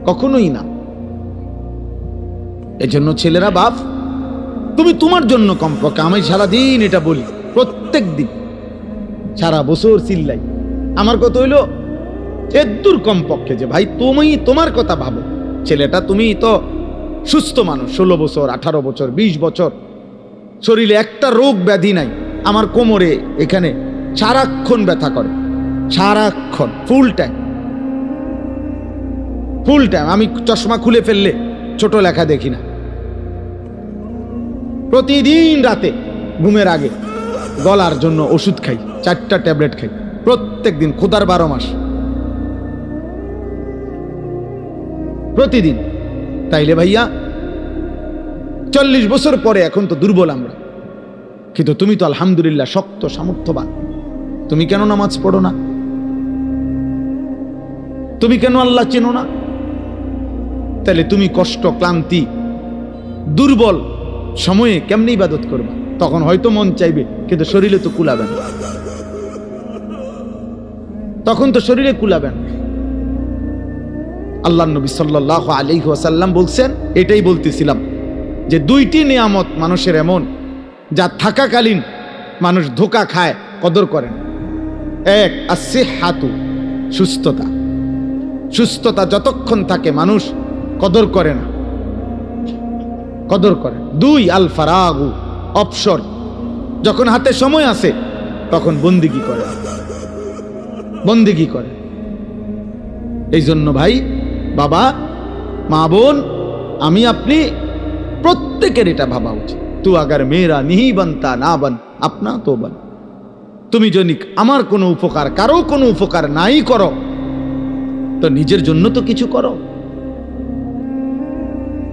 কখনোই না। এজন্য ছেলেরা, বাপ তুমি তোমার জন্য কমপক্ষে, আমি সারাদিন এটা বলি, প্রত্যেক দিন সারা বছর চিল্লাই, আমার কথা হইল এদূর কমপক্ষে যে ভাই তুমি তোমার কথা ভাবো। ছেলেটা, তুমি তো সুস্থ মানুষ, 16 বছর, 18 বছর, 20 বছর, শরীরে একটা রোগ ব্যাধি নাই। আমার কোমরে এখানে সারাক্ষণ ব্যথা করে, সারাক্ষণ, ফুল টাইম, ফুল টাইম। আমি চশমা খুলে ফেললে ছোট লেখা দেখি না। প্রতিদিন রাতে ঘুমের আগে গলার জন্য ওষুধ খাই, 4টা ট্যাবলেট খাই প্রত্যেক দিন, খোদার 12 মাস প্রতিদিন। তাইলে ভাইয়া 40 বছর পরে এখন তো দুর্বল আমরা, কিন্তু তুমি তো আলহামদুলিল্লাহ শক্ত সামর্থ্যবান। তুমি কেন নামাজ পড়ো না? তুমি কেন আল্লাহ চেনো না? তাহলে তুমি কষ্ট, ক্লান্তি, দুর্বল সময়ে কেমনে ইবাদত করবা? তখন হয়তো মন চাইবে, কিন্তু শরীরে তো কুলাবে না, তখন তো শরীরে কুলাবে না। আল্লাহর নবী সাল্লাল্লাহু আলাইহি ওয়াসাল্লাম বলছেন, এটাই বলতেছিলাম, যে 2টি নিয়ামত মানুষের এমন, যা থাকাকালীন মানুষ ধোঁকা খায়, কদর করে না। এক, আসিহাতু, সুস্থতা। সুস্থতা যতক্ষণ থাকে মানুষ কদর করে না, কদর করে। 2, আল ফারাগু, অবসর। যখন হাতে সময় আছে তখন বন্দিগি করে, বন্দিগি করে। এই জন্য ভাই, বাবা, মা, বোন, আমি আপনি প্রত্যেকের এটা ভাবা উচিত। তু আগার মেয়েরা নিহি বানতা না বান আপনা তো বান। তুমি যদি আমার কোনো উপকার, কারো কোনো উপকার নাই করো, তো নিজের জন্য তো কিছু করো,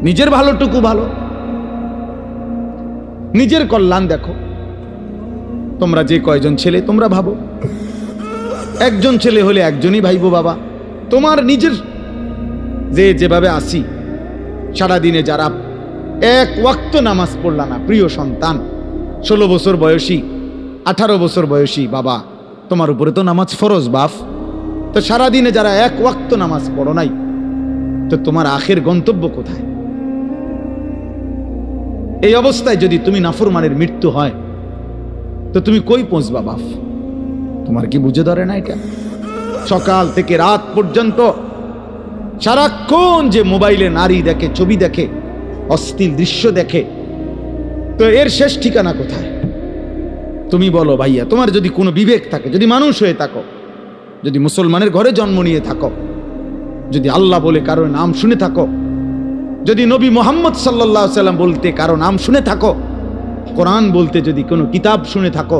নিজের ভালোটুকু ভালো, নিজের কল্যাণ দেখো। তোমরা যে কয়জন ছেলে তোমরা ভাবো, একজন ছেলে হলে একজনই ভাইবো বাবা। তোমার নিজের যেভাবে আসি, সারাদিনে যারা এক ওয়াক্ত নামাজ পড়লা না, প্রিয় সন্তান, 16 বছর বয়সী, 18 বছর বয়সী বাবা, তোমার উপরে তো নামাজ ফরজ বাপ। তো সারাদিনে যারা এক ওয়াক্ত নামাজ পড়ো নাই, তো তোমার আখের গন্তব্য কোথায়? এই অবস্থায় যদি তুমি নাফরমানের মৃত্যু হয়, তো তুমি কই পৌঁছবা বাপ? তোমার কি বুঝে ধরে না এটা? সকাল থেকে রাত পর্যন্ত সারাক্ষণ যে মোবাইলে নারী দেখে, ছবি দেখে, অশ্লীল দৃশ্য দেখে, তো এর শেষ ঠিকানা কোথায়? তুমি বলো ভাইয়া, তোমার যদি কোনো বিবেক থাকে, যদি মানুষ হয়ে থাকো, যদি মুসলমানের ঘরে জন্ম নিয়ে থাকো, যদি আল্লাহ বলে কারো নাম শুনে থাকো, যদি নবী মুহাম্মদ সাল্লাল্লাহু আলাইহি সাল্লাম বলতে কারো নাম শুনে থাকো, কোরআন বলতে যদি কোনো কিতাব শুনে থাকো,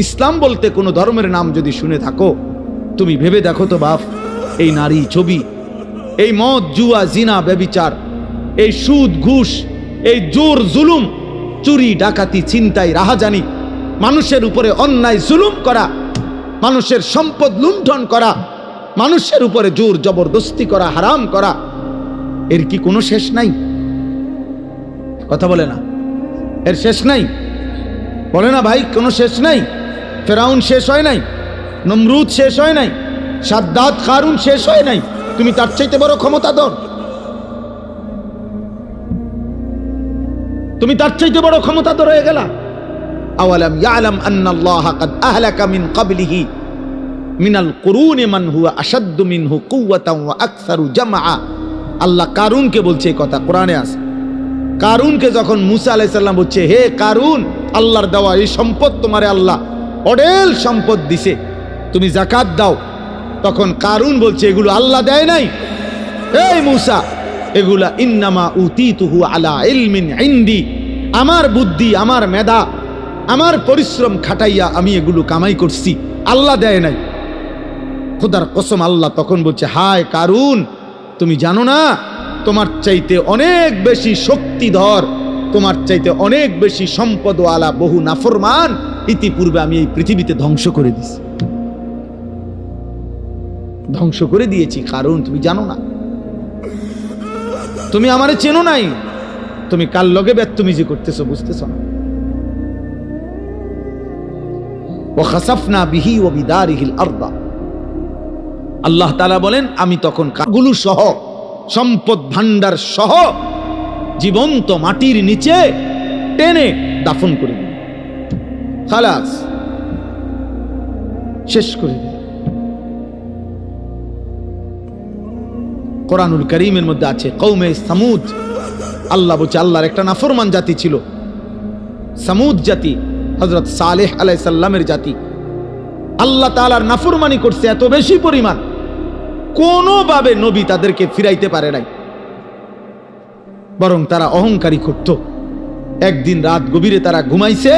ইসলাম বলতে কোনো ধর্মের নাম যদি শুনে থাকো, তুমি ভেবে দেখো তো বাপ, এই নারী, ছবি, এই মদ, জুয়া, জিনা, ব্যভিচার, এই সুদ, ঘুষ, এই জোর জুলুম, চুরি, ডাকাতি, ছিনতাই, রাহাজানি, মানুষের উপরে অন্যায় জুলুম করা, মানুষের সম্পদ লুণ্ঠন করা, মানুষের উপরে জোর জবরদস্তি করা, হারাম করা, এর কি কোনো শেষ নাই? কথা বলে না, এর শেষ নাই? বলে না ভাই, কোনো শেষ নাই? ফেরাউন শেষ হয় নাই, নমরুদ শেষ হয় নাই, সাদ্দাত, কারুন শেষ হয় নাই? তুমি তার চাইতে বড় ক্ষমতাধর? তুমি তার চাইতে বড় ক্ষমতাধর হয়ে গেলা? আওয়ালাম ইয়ালাম আন্নাল্লাহা কাদ আহলাকা মিন ক্বাবলিহি মিনাল কুরুনি মান হুয়া আশাদ্দু মিনহু কুওয়াতান ওয়া আকসারু জামআ। আল্লাহ কারুনকে বলছে এই কথা, কোরআনে আছে। কারুনকে যখন মুসা আলাইহিস সালাম বলছে, হে কারুন, আল্লাহর দেওয়া এই সম্পদ তোমারে আল্লাহ অঢেল সম্পদ দিছে, তুমি যাকাত দাও, তখন কারুন বলছে এগুলো আল্লাহ দেয় নাই, এই মুসা, এগুলা ইন্নামা উতিতুহু আলা ইলমিন ইনদি, আমার বুদ্ধি, আমার মেধা, আমার পরিশ্রম খাটাইয়া আমি এগুলো কামাই করছি, আল্লাহ দেয় নাই। খোদার কসম, আল্লাহ তখন বলছে, হায় কারুন, তুমি জানো না তোমার চাইতে অনেক বেশি শক্তিধর, তোমার চাইতে অনেক বেশি সম্পদওয়ালা বহু নাফরমান ইতিপূর্বে আমি এই পৃথিবীতে ধ্বংস করে দিছি, ধ্বংস করে দিয়েছি। কারণ তুমি জানো না, তুমি আমারে চেনো নাই, তুমি কার লগে বেত্তমিজি করতেছো বুঝতেছো না। ওয়া খাসাফনা বিহি ওয়া বিদারিহিল আরদা, আল্লাহ তাআলা বলেন আমি তখন কাগুলো সহ, সম্পদ ভান্ডার সহ জীবন্ত মাটির নিচে টেনে দাফন করে দিই, খালাস, শেষ করে দিই। কোরআনুল কারীমের মধ্যে আছে কওমে সামুদ, আল্লাহ বলছে আল্লাহর একটা নাফরমান জাতি ছিল, সামুদ জাতি, হযরত সালেহ আলাইহিস সালামের জাতি। আল্লাহ তাআলার নাফরমানি করছে এত বেশি পরিমাণ, কোনোভাবে নবী তাদেরকে ফিরাইতে পারে নাই, বরং তারা অহংকারী করত। একদিন রাত গভীরে তারা ঘুমাইছে,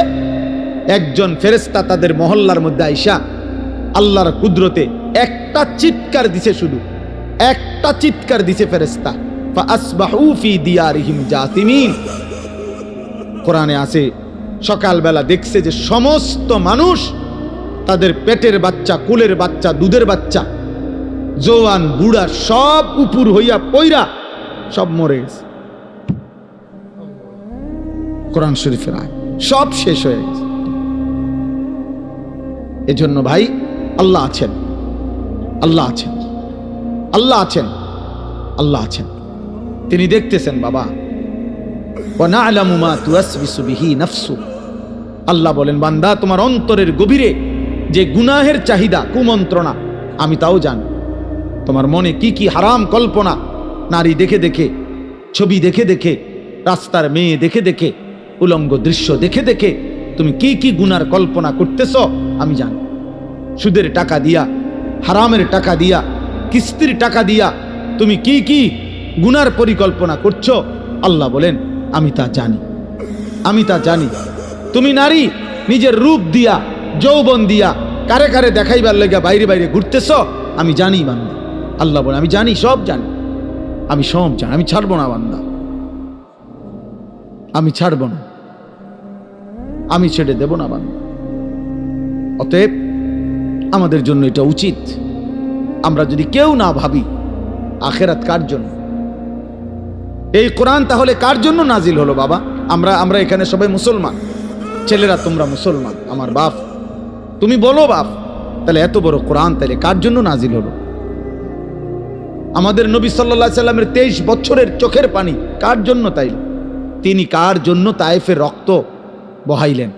একজন ফেরেশতা তাদের মহল্লার মধ্যে আইসা আল্লাহর কুদরতে একটা চিৎকার দিছে, শুধু একটা চিৎকার দিছে ফেরেশতা, ফাআসবাহু ফি দিয়ারিহিম জাসিমিন। কোরআনে আছে সকালবেলা দেখছে যে সমস্ত মানুষ, তাদের পেটের বাচ্চা, কুলের বাচ্চা, দুধের বাচ্চা, জওয়ান বুড়া সব উপর হইয়া পইরা সব মরে গেছে। কোরআন শরীফের আয়াত, সব শেষ হয়ে গেছে। এজন্য ভাই, আল্লাহ আছেন, আল্লাহ আছেন, আল্লাহ আছেন, আল্লাহ আছেন, তিনি দেখতেছেন বাবা। ওয়া না'লামু মা তুওয়াসবিসু বিহি নাফসু, আল্লাহ বলেন বান্দা তোমার অন্তরের গভীরে যে গুনাহের চাহিদা, কুমন্ত্রণা, আমি তাও জানি। তোমার মনে কি কি হারাম কল্পনা, নারী দেখে দেখে, ছবি দেখে দেখে, রাস্তার মেয়ে দেখে দেখে, উলঙ্গ দৃশ্য দেখে দেখে তুমি কি কি গুনার কল্পনা করতেছ আমি জানি। সুদের টাকা দিয়া, হারামের টাকা দিয়া, কিস্তির টাকা দিয়া তুমি কি কি গুনার পরিকল্পনা করছো আল্লাহ বলেন আমি তা জানি, আমি তা জানি। তুমি নারী নিজের রূপ দিয়া যৌবন দিয়া কারে কারে দেখাইবার লেগে বাইরে বাইরে ঘুরতেছ, আমি জানি বান্দা। আল্লাহ বলে আমি জানি, সব জানি, আমি সব জানি, আমি ছাড়বো না বান্দা, আমি ছাড়বো না, আমি ছেড়ে দেব না বান্দা। অতএব আমাদের জন্য এটা উচিত, আমরা যদি কেউ না ভাবি আখেরাত কার জন্য, এই কোরআন তাহলে কার জন্য নাজিল হলো বাবা? আমরা এখানে সবাই মুসলমান, ছেলেরা তোমরা মুসলমান, আমার বাপ, তুমি বলো বাপ, তাহলে এত বড় কোরআন তাহলে কার জন্য নাজিল হলো? আমাদের নবী সাল্লাল্লাহু আলাইহি সাল্লামের 23 বছরের চোখের পানি কার জন্য? তাই তিনি কার জন্য তায়েফের রক্ত বহাইলেন?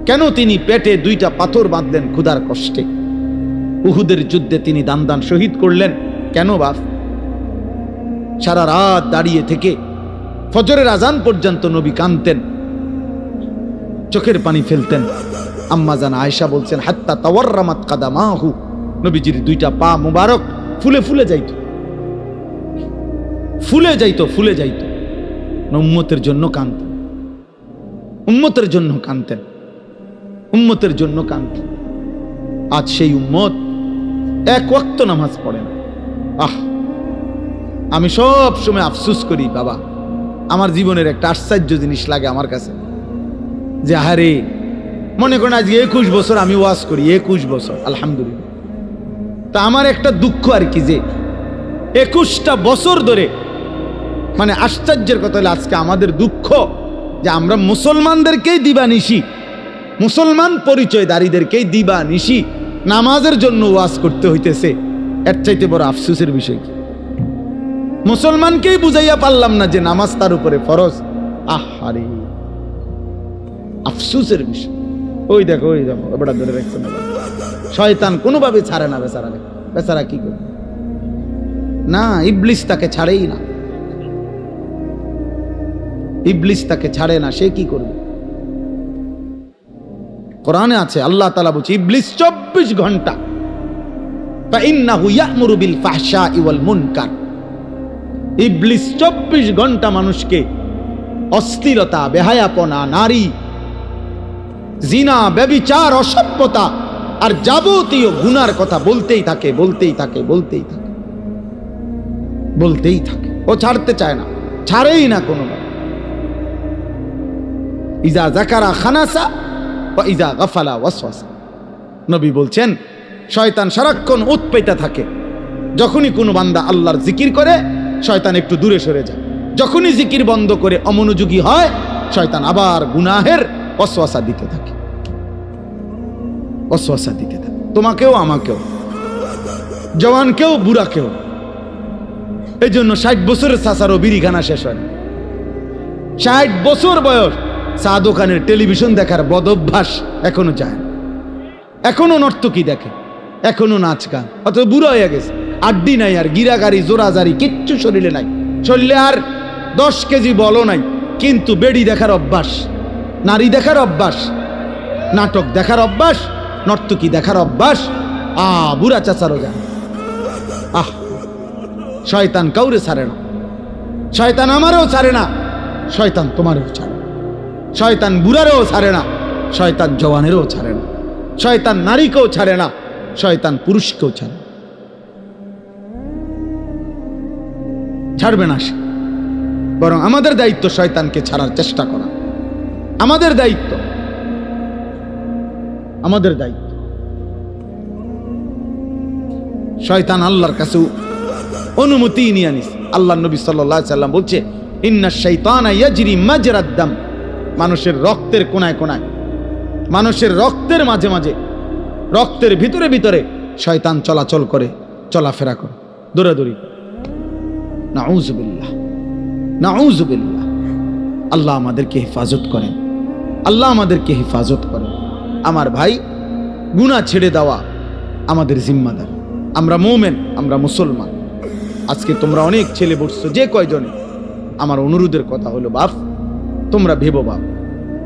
কেন তিনি পেটে 2টা পাথর বাঁধলেন ক্ষুধার কষ্টে? উহুদের যুদ্ধে তিনি দান দান শহীদ করলেন কেন বাপ? সারা রাত দাঁড়িয়ে থেকে ফজরের আজান পর্যন্ত নবী কাঁদতেন, চোখের পানি ফেলতেন। আম্মা জান আয়েশা বলছেন হাত্তা তাওয়াররামাত কাদামাহু, নবীজির 2টা পা মুবারক ফুলে ফুলে যাইত, ফুলে যাইত, ফুলে যাইত। উম্মতের জন্য কাঁদতেন, উম্মতের জন্য কাঁদতেন, উম্মতের জন্য কাঁদতেন। আজ সেই উম্মত এক ওয়াক্ত নামাজ পড়ে না। আমি সব সময় আফসোস করি বাবা, আমার জীবনের একটা আশ্চর্য জিনিস লাগে আমার কাছে, যে আহারে মনে করেন আজকে 21 বছর আমি ওয়াজ করি, 21 বছর আলহামদুলিল্লাহ। তা আমার একটা দুঃখ আর কি, যে 21টা বছর ধরে, মানে আশ্চর্যের কথা হলো আজকে আমাদের দুঃখ যে আমরা মুসলমানদেরকেই দিবানিশি, মুসলমান পরিচয়দারীদেরকেই দিবানিশি নামাজের জন্য ওয়াজ করতে হইতেছে। এর চাইতে বড় আফসোসের বিষয় কি? মুসলমানকেই বুঝাইয়া পারলাম না যে নামাজ তার উপরে ফরজ। আহারে আফসোসের বিষয়। ওই দেখো এবার ধরে রাখছে না, শয়তান কোনোভাবে ছাড়ে না বেচারাকে। বেচারা কি করবে? না, ইবলিস তাকে ছাড়েই না, ইবলিস তাকে ছাড়ে না, সে কি করবে? কোরআনে আছে, আল্লাহ তাআলা বলছে ইবলিস 24 ঘন্টা ফাইন্নাহু ইয়া'মুরু বিল ফাহশাই ওয়াল মুনকার। ইবলিস 24 ঘন্টা মানুষকে অস্থিরতা, বেহায়াপনা, নারী, জিনা, ব্যভিচার, অসভ্যতা আর যাবতীয় গুনার কথা বলতেই থাকে, বলতেই থাকে, বলতেই থাকে, বলতেই থাকে। ও ছাড়তে চায় না, ছাড়েই না কোনোভাবে। ইজা যাকারা খানাসা ওয়া ইজা গাফালা ওয়াসওয়াসা। নবী বলছেন শয়তান সারাক্ষণ উৎপেতে থাকে। যখনই কোনো বান্দা আল্লাহর জিকির করে শয়তান একটু দূরে সরে যায়, যখনই জিকির বন্ধ করে অমনোযোগী হয় শয়তান আবার গুনাহের ওয়াসওয়াসা দিতে থাকে, ওয়াসওয়াসা দিতে থাকে। তোমাকেও, আমাকেও, জওয়ানকেও, বুড়াকেও। এই জন্য 60 বছরের চাচারও বিড়িখানা শেষ হয় না। 60 বছর বয়স, চা দোকানের টেলিভিশন দেখার বদভ্যাস এখনো যায়, এখনো নর্তকী দেখে, এখনো নাচ গান, অথচ বুড়া হয়ে গেছে, আড্ডি নাই আর, গিরাগাড়ি জোরাজারি কিচ্ছু শরীরে নাই, শরীরে আর 10 কেজি বলও নাই, কিন্তু বেড়ি দেখার অভ্যাস, নারী দেখার অভ্যাস, নাটক দেখার অভ্যাস, নর্তকী দেখার অভ্যাস। বুড়া চাচারও যায়। শয়তান কাউরে ছাড়ে না, শয়তান আমারও ছাড়ে না, শয়তান তোমারও ছাড়ে না, শয়তান বুড়ারও ছাড়ে না, শয়তান জওয়ানেরও ছাড়ে না, শয়তান নারীকেও ছাড়ে না, শয়তান পুরুষকেও ছাড়ে, ছাড়বে না সে। বরং আমাদের দায়িত্ব শয়তানকে ছাড়ার চেষ্টা করা, আমাদের দায়িত্ব, আমাদের দায়িত্ব। শয়তান আল্লাহর কাছে অনুমতি নিয়ে আনিস। আল্লাহ নবী সাল্লাল্লাহু আলাইহি সাল্লাম বলছে ইন্নাশ শাইতানা ইয়াজরি মাজরাদ দাম। মানুষের রক্তের কোনায় কোনায়, মানুষের রক্তের মাঝে মাঝে, রক্তের ভিতরে ভিতরে শয়তান চলাচল করে, চলাফেরা করে, দৌড়াদৌড়ি। নাউযুবিল্লাহ, নাউযুবিল্লাহ। আল্লাহ আমাদেরকে হেফাজত করেন, আল্লাহ আমাদেরকে হেফাজত করেন। আমার ভাই, গুনাহ ছেড়ে দেওয়া আমাদের জিম্মাদার। আমরা মুমিন, আমরা মুসলমান। আজকে তোমরা অনেক ছেলে বসছো, যে কয়জনে, আমার অনুরোধের কথা হলো বাপ, তোমরা ভেবো বাপ,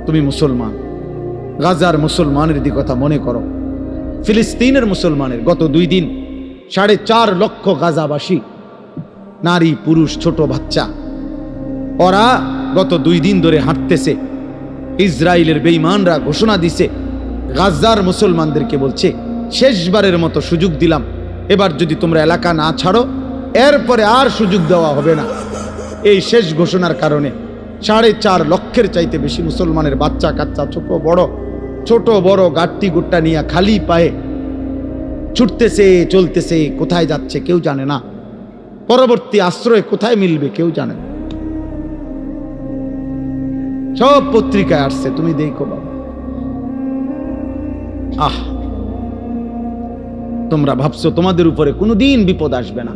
তুমি মুসলমান, গাজার মুসলমানের দিকে কথা মনে করো, ফিলিস্তিনের মুসলমানের। গত 2 দিন 4.5 লক্ষ গাজাবাসী, নারী পুরুষ ছোট বাচ্চা ওরা গত 2 দিন ধরে হাঁটতেছে। ইসরায়েলের বেঈমানরা ঘোষণা দিছে, গাজার মুসলমানদেরকে বলছে, শেষবারের মতো সুযোগ দিলাম, এবার যদি তোমরা এলাকা না ছাড়ো এরপরে আর সুযোগ দেওয়া হবে না। এই শেষ ঘোষণার কারণে 4.5 লক্ষের চাইতে বেশি মুসলমানের বাচ্চা কাচ্চা, ছোট বড় গাট্টি গুট্টা নিয়ে খালি পায়ে ছুটতেছে, চলতেছে। কোথায় যাচ্ছে কেউ জানে না, পরবর্তী আশ্রয় কোথায় মিলবে কেউ জানে না। সব পত্রিকায় আসছে, তুমি দেখো বাবা। তোমরা ভাবছো তোমাদের উপরে কোনোদিন বিপদ আসবে না,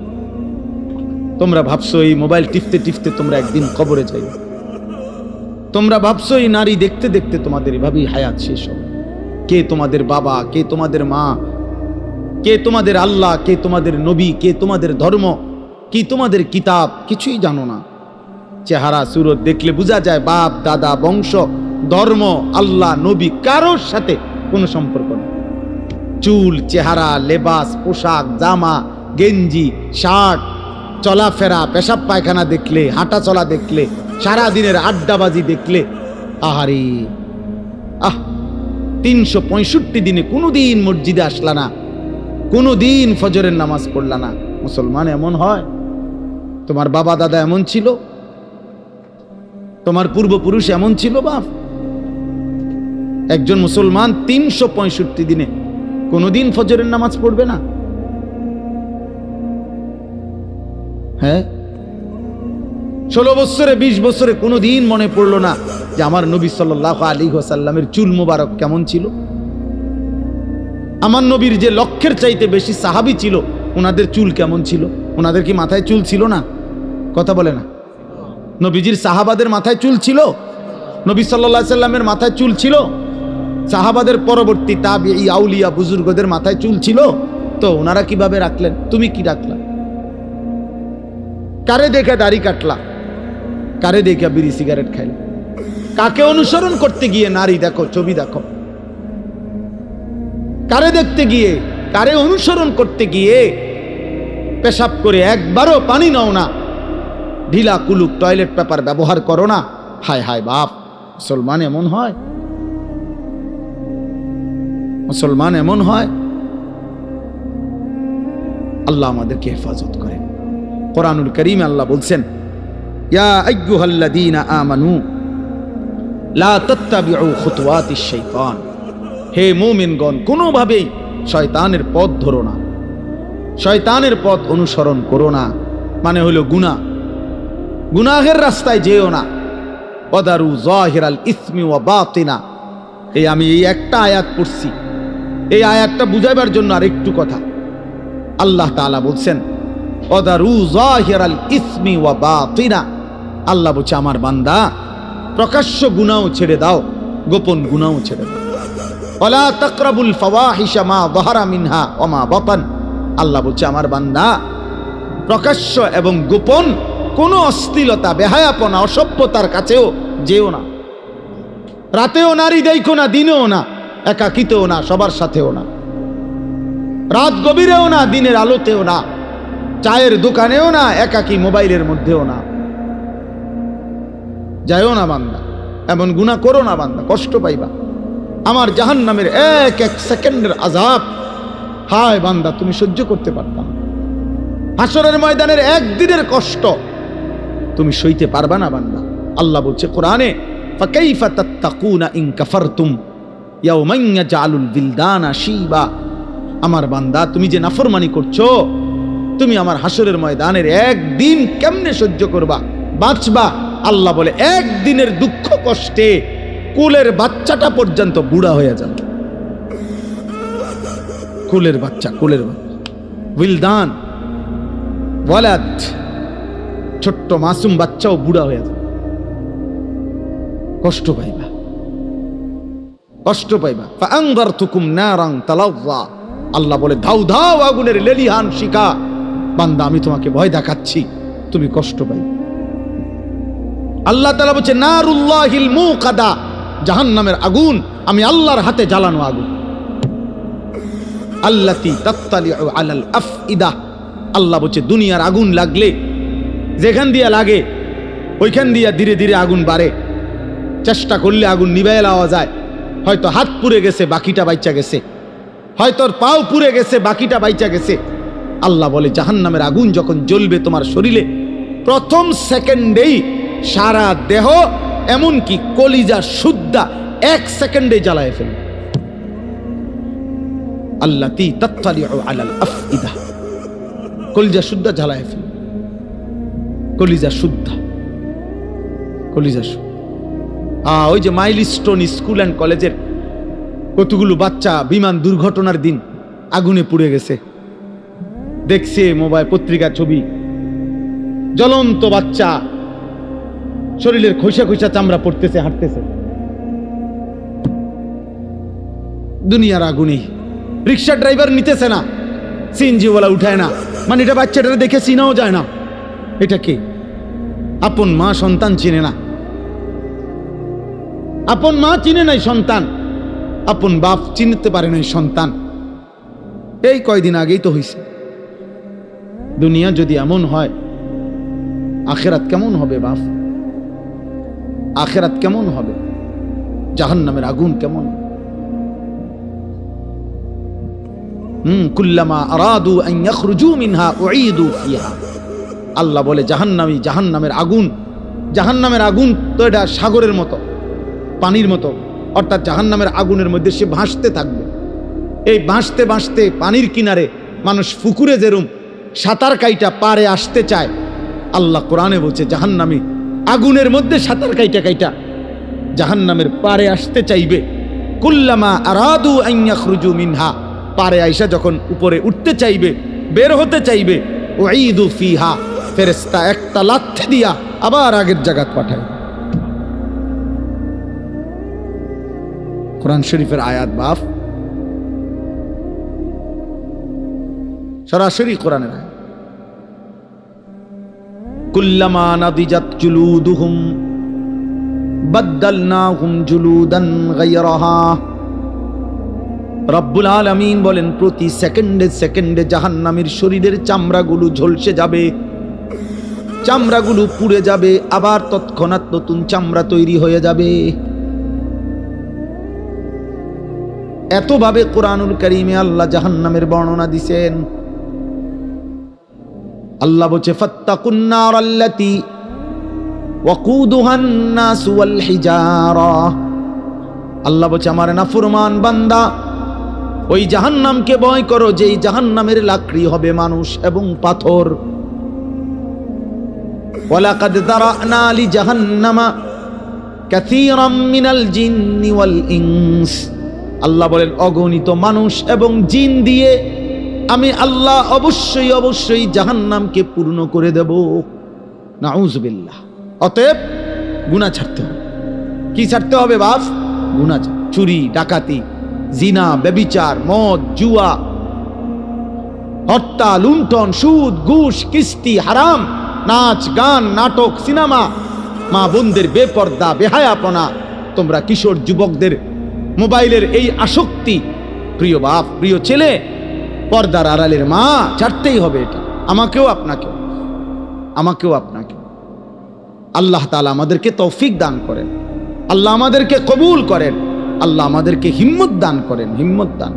তোমরা ভাবছো এই মোবাইল টিপতে টিপতে তোমরা একদিন কবরে যাইবে, তোমরা ভাবছো এই নারী দেখতে দেখতে তোমাদের এভাবেই হায়াত শেষ হবে। কে তোমাদের বাবা, কে তোমাদের মা, কে তোমাদের আল্লাহ, কে তোমাদের নবী, কে তোমাদের ধর্ম, কি তোমাদের কিতাব, কিছুই জানো না। চেহারা সুরত দেখলে বোঝা যায় বাপ দাদা বংশ ধর্ম আল্লাহ নবী কারোর সাথে কোনো সম্পর্ক নেই। চুল, চেহারা, লেবাস, পোশাক, জামা, গেঞ্জি, শার্ট, চলাফেরা, পেশাব পায়খানা দেখলে, হাঁটা চলা দেখলে, সারা দিনের আড্ডাবাজি দেখলে, আহারে 365 দিনে কোনোদিন মসজিদে আসলা না, কোনোদিন ফজরের নামাজ পড়লা না। মুসলমান এমন হয়? তোমার বাবা দাদা এমন ছিল? তোমার পূর্বপুরুষ এমন ছিল? বাপ, একজন মুসলমান 365 দিনে কোনোদিন ফজরের নামাজ পড়বে না? হ্যাঁ, 16 বছরে 20 বছরে কোনোদিন মনে পড়লো না যে আমার নবী সাল্লাল্লাহু আলাইহি ওয়াসাল্লামের চুল মোবারক কেমন ছিল? আমার নবীর যে লক্ষের চাইতে বেশি সাহাবী ছিল, ওনাদের চুল কেমন ছিল? ওনাদের কি মাথায় চুল ছিল না? কথা বলে না। নবীজির সাহাবাদের মাথায় চুল ছিল? নবী সাল্লাল্লাহু আলাইহি ওয়াসাল্লামের মাথায় চুল ছিল? সাহাবাদের পরবর্তী তাবিঈ আউলিয়া বুজুর্গদের মাথায় চুল ছিল? তো ওনারা কিভাবে রাখলেন? তুমি কি রাখলা? কারে দেখে দাড়ি কাটলা? কারে দেখে বিড়ি সিগারেট খাইলা? কাকে অনুসরণ করতে গিয়ে নারী দেখো, ছবি দেখো? কারে দেখতে গিয়ে, কারে অনুসরণ করতে গিয়ে পেশাব করে একবারও পানি নাও না, ঢিলা কুলুক টয়লেট পেপার ব্যবহার করো না? হায় হায় বাপ, মুসলমান এমন হয়? মুসলমান এমন হয়? আল্লাহ আমাদেরকে হেফাজত করেন। কোরআনুল কারীমে আল্লাহ বলছেন, ইয়া আইয়ুহাল্লাযীনা আমানু লা তাত্তাবিউ খুতুওয়াতিশ শাইতান, হে মুমিনগণ, কোনোভাবেই শয়তানের পথ ধরো না, শয়তানের পথ অনুসরণ করো না। মানে হলো গুনাহ, গুনাহের রাস্তায় যেও না। ওয়াদারু যাহিরাল ইসমি ওয়া বাতিনা, আমি এই একটা আয়াত পড়ছি, এই আয়াতটা বুঝাইবার জন্য আর একটু কথা। আল্লাহ তাআলা বলছেন, ওয়াদারু যাহিরাল ইসমি ওয়া বাতিনা, আল্লাহ বলছে আমার বান্দা প্রকাশ্য গুনাহ ছেড়ে দাও, গোপন গুনাহ ছেড়ে দাও। ওয়ালা তাকরাবুল ফাওয়াহিশা মা যাহারা মিনহা ওয়া মা বাতান, আল্লাহ বলছে আমার বান্দা প্রকাশ্য এবং গোপন কোন অশ্লীলতা, বেহায়াপনা, অসভ্যতার কাছেও যেও না। রাতেও নারী দেখো না, দিনেও না, একাকিতেও না, সবার সাথেও না, রাত গভীরেও না, দিনের আলোতেও না, চায়ের দোকানেও না, একাকি মোবাইলের মধ্যেও না। যাইও না বান্দা, এমন গুনাহ করো না বান্দা, কষ্ট পাইবা। আমার জাহান্নামের এক এক সেকেন্ডের আযাব, হায় বান্দা তুমি সহ্য করতে পারতাম। হাসরের ময়দানের একদিনের কষ্ট তুমি সইতে পারবা না বান্দা। আল্লাহ বলছে কোরআনে, ফাকাইফা তাত্তাকুনা ইন কাফারতুম ইয়াওমান ইয়াজআলুল বিলদানা শিবা, আমার বান্দা তুমি যে নাফরমানি করছো, তুমি আমার হাসরের ময়দানের একদিন কেমনে সহ্য করবা, বাঁচবা? আল্লাহ বলে একদিনের দুঃখ কষ্টে কুলের বাচ্চাটা পর্যন্ত বুড়া হয়ে যাবে। কুলের বাচ্চা, কুলের বাচ্চা, উইলদান, ওয়ালাদ, ছোট্ট মাসুম বাচ্চাও বুড়া হয়ে যাবে। কষ্ট পাইবা, কষ্ট পাইবা। ফাআনযারতুকুম নারান তালাযযা, আল্লাহ বলে ধাউ ধাউ আগুনের লেলিহান শিখা, বান্দা আমি তোমাকে ভয় দেখাচ্ছি, তুমি কষ্ট পাইবা। আল্লাহ তাআলা বলছে নারুল্লাহিল মুকাদা, জাহান্নামের আগুন আমি আল্লাহর হাতে জ্বালানো আগুন। আল্লাতী তাত্তালিউ আলাল আফইদা, আল্লাহ বলছে দুনিয়ার আগুন লাগলে যেখান দিয়ে লাগে ওইখান দিয়া ধীরে ধীরে আগুন বাড়ে, চেষ্টা করলে আগুন নিভাইয়া লাওয়া যায়। হয়তো হাত পুড়ে গেছে, বাকিটা বাইচা গেছে, হয়তো পাও পুড়ে গেছে, বাকিটা বাইচা গেছে। আল্লাহ বলে জাহান্নামের আগুন যখন জ্বলবে তোমার শরীরে, প্রথম সেকেন্ডেই সারা দেহ এমনকি কলিজা সুদ্ধা 1 সেকেন্ডে জ্বালায় ফেলবে। আল্লাতী তাত্তালিউ আলাল আফইদা, কলিজা সুদ্ধা জ্বালায় ফেলবে, কলিজা সুদ্ধা, কলিজা সুদ্ধা। ওই যে মাইলস্টোন স্কুল অ্যান্ড কলেজের কতগুলো বাচ্চা বিমান দুর্ঘটনার দিন আগুনে পুড়ে গেছে, দেখছে মোবাইল পত্রিকা ছবি, জ্বলন্ত বাচ্চা, শরীরের খোসা খোসা চামড়া পড়তেছে, হাঁটতেছে দুনিয়ার আগুনেই। রিক্সা ড্রাইভার নিতেছে না, সিএনজিওয়ালা উঠায় না, মানে এটা বাচ্চাটা দেখে চিনাও যায় না এটা কে। আপন মা সন্তান চিনে না, আপন মা চিনে নাই সন্তান, আপন বাপ চিনতে পারে নাই সন্তান। এই কয়দিন আগেই তো হইছে। দুনিয়া যদি এমন হয়, আখেরাত কেমন হবে বাপ? আখেরাত কেমন হবে? জাহান্নামের আগুন কেমন? কুল্লামা আরাদু আন ইয়াখরুজু মিনহা উঈদু ফিহা। আল্লাহ বলে জাহান্নামী, জাহান্নামের আগুন, জাহান্নামের আগুন তো এটা সাগরের মতো, পানির মতো, অর্থাৎ জাহান্নামের আগুনের মধ্যে সে ভাসতে থাকবে। এই ভাসতে ভাসতে পানির কিনারে মানুষ পুকুরে যেরুম সাঁতার কাইটা পারে আসতে চায়, আল্লাহ কোরআনে বলছে জাহান্নামী আগুনের মধ্যে সাঁতার কাইটা কাইটা জাহান্নামের পারে আসতে চাইবে। কুল্লামা আরাদু আন ইয়াখরুজু মিনহা, পারে আইসা যখন উপরে উঠতে চাইবে, বের হতে চাইবে, উঈদু ফিহা, ফেরেশতা একটা লাথি দিয়া আবার আগের জায়গায় পাঠায়। কোরআন শরীফের আয়াত বাপ, সরাসরি কোরআনের আয়াত। কুল্লামা নাদিজাত জুলুদুহুম বাদদালনাহুম জুলুদান গায়রাহা। রব্বুল আলামিন বলেন প্রতি সেকেন্ডে সেকেন্ডে জাহান্নামীর শরীরের চামড়াগুলো ঝলসে যাবে, চামড়াগুলো পুড়ে যাবে, আবার তৎক্ষণাৎ নতুন চামড়া তৈরি হয়ে যাবে। এতভাবে কোরআনুল কারীমে আল্লাহ জাহান্নামের বর্ণনা দিছেন। আল্লাহ বলছে ফাত্তাকুন নারাল্লাতী ওয়াকুদুহান নাসু ওয়াল হিজারা। আল্লাহ বলছে আমার নাফরমান বান্দা, ওই জাহান্নামকে ভয় করো যেই জাহান্নামের লাকড়ি হবে মানুষ এবং পাথর। ওয়ালাকাদ যারানা লিজাহান্নামা কাসীরাম মিনাল জিন্নি ওয়াল ইনস। আল্লাহ বলেন অগণিত মানুষ এবং জিন দিয়ে আমি আল্লাহ অবশ্যই অবশ্যই জাহান্নামকে পূর্ণ করে দেব। নাউযুবিল্লাহ। অতএব গুনাহ ছাড়তে হবে। কি ছাড়তে হবে বাপ? গুনাহ, চুরি, ডাকাতি, জিনা, ব্যভিচার, মদ, জুয়া, হত্যা, লুণ্ঠন, সুদ, ঘুষ, কিস্তি, হারাম, নাচ, গান, নাটক, সিনেমা, মা বোনদের বেপর্দা, বেহায়াপনা, তোমরা কিশোর যুবকদের মোবাইলের এই আসক্তি, প্রিয় বাপ, প্রিয় ছেলে, পর্দার আড়ালের মা, ছাড়তেই হবে এটা। আমাকেও আপনাকেও, আমাকেও আপনাকেও। আল্লাহ তাআলা আমাদেরকে তৌফিক দান করেন, আল্লাহ আমাদেরকে কবুল করেন, আল্লাহ আমাদেরকে হিম্মত দান করেন, হিম্মত দান।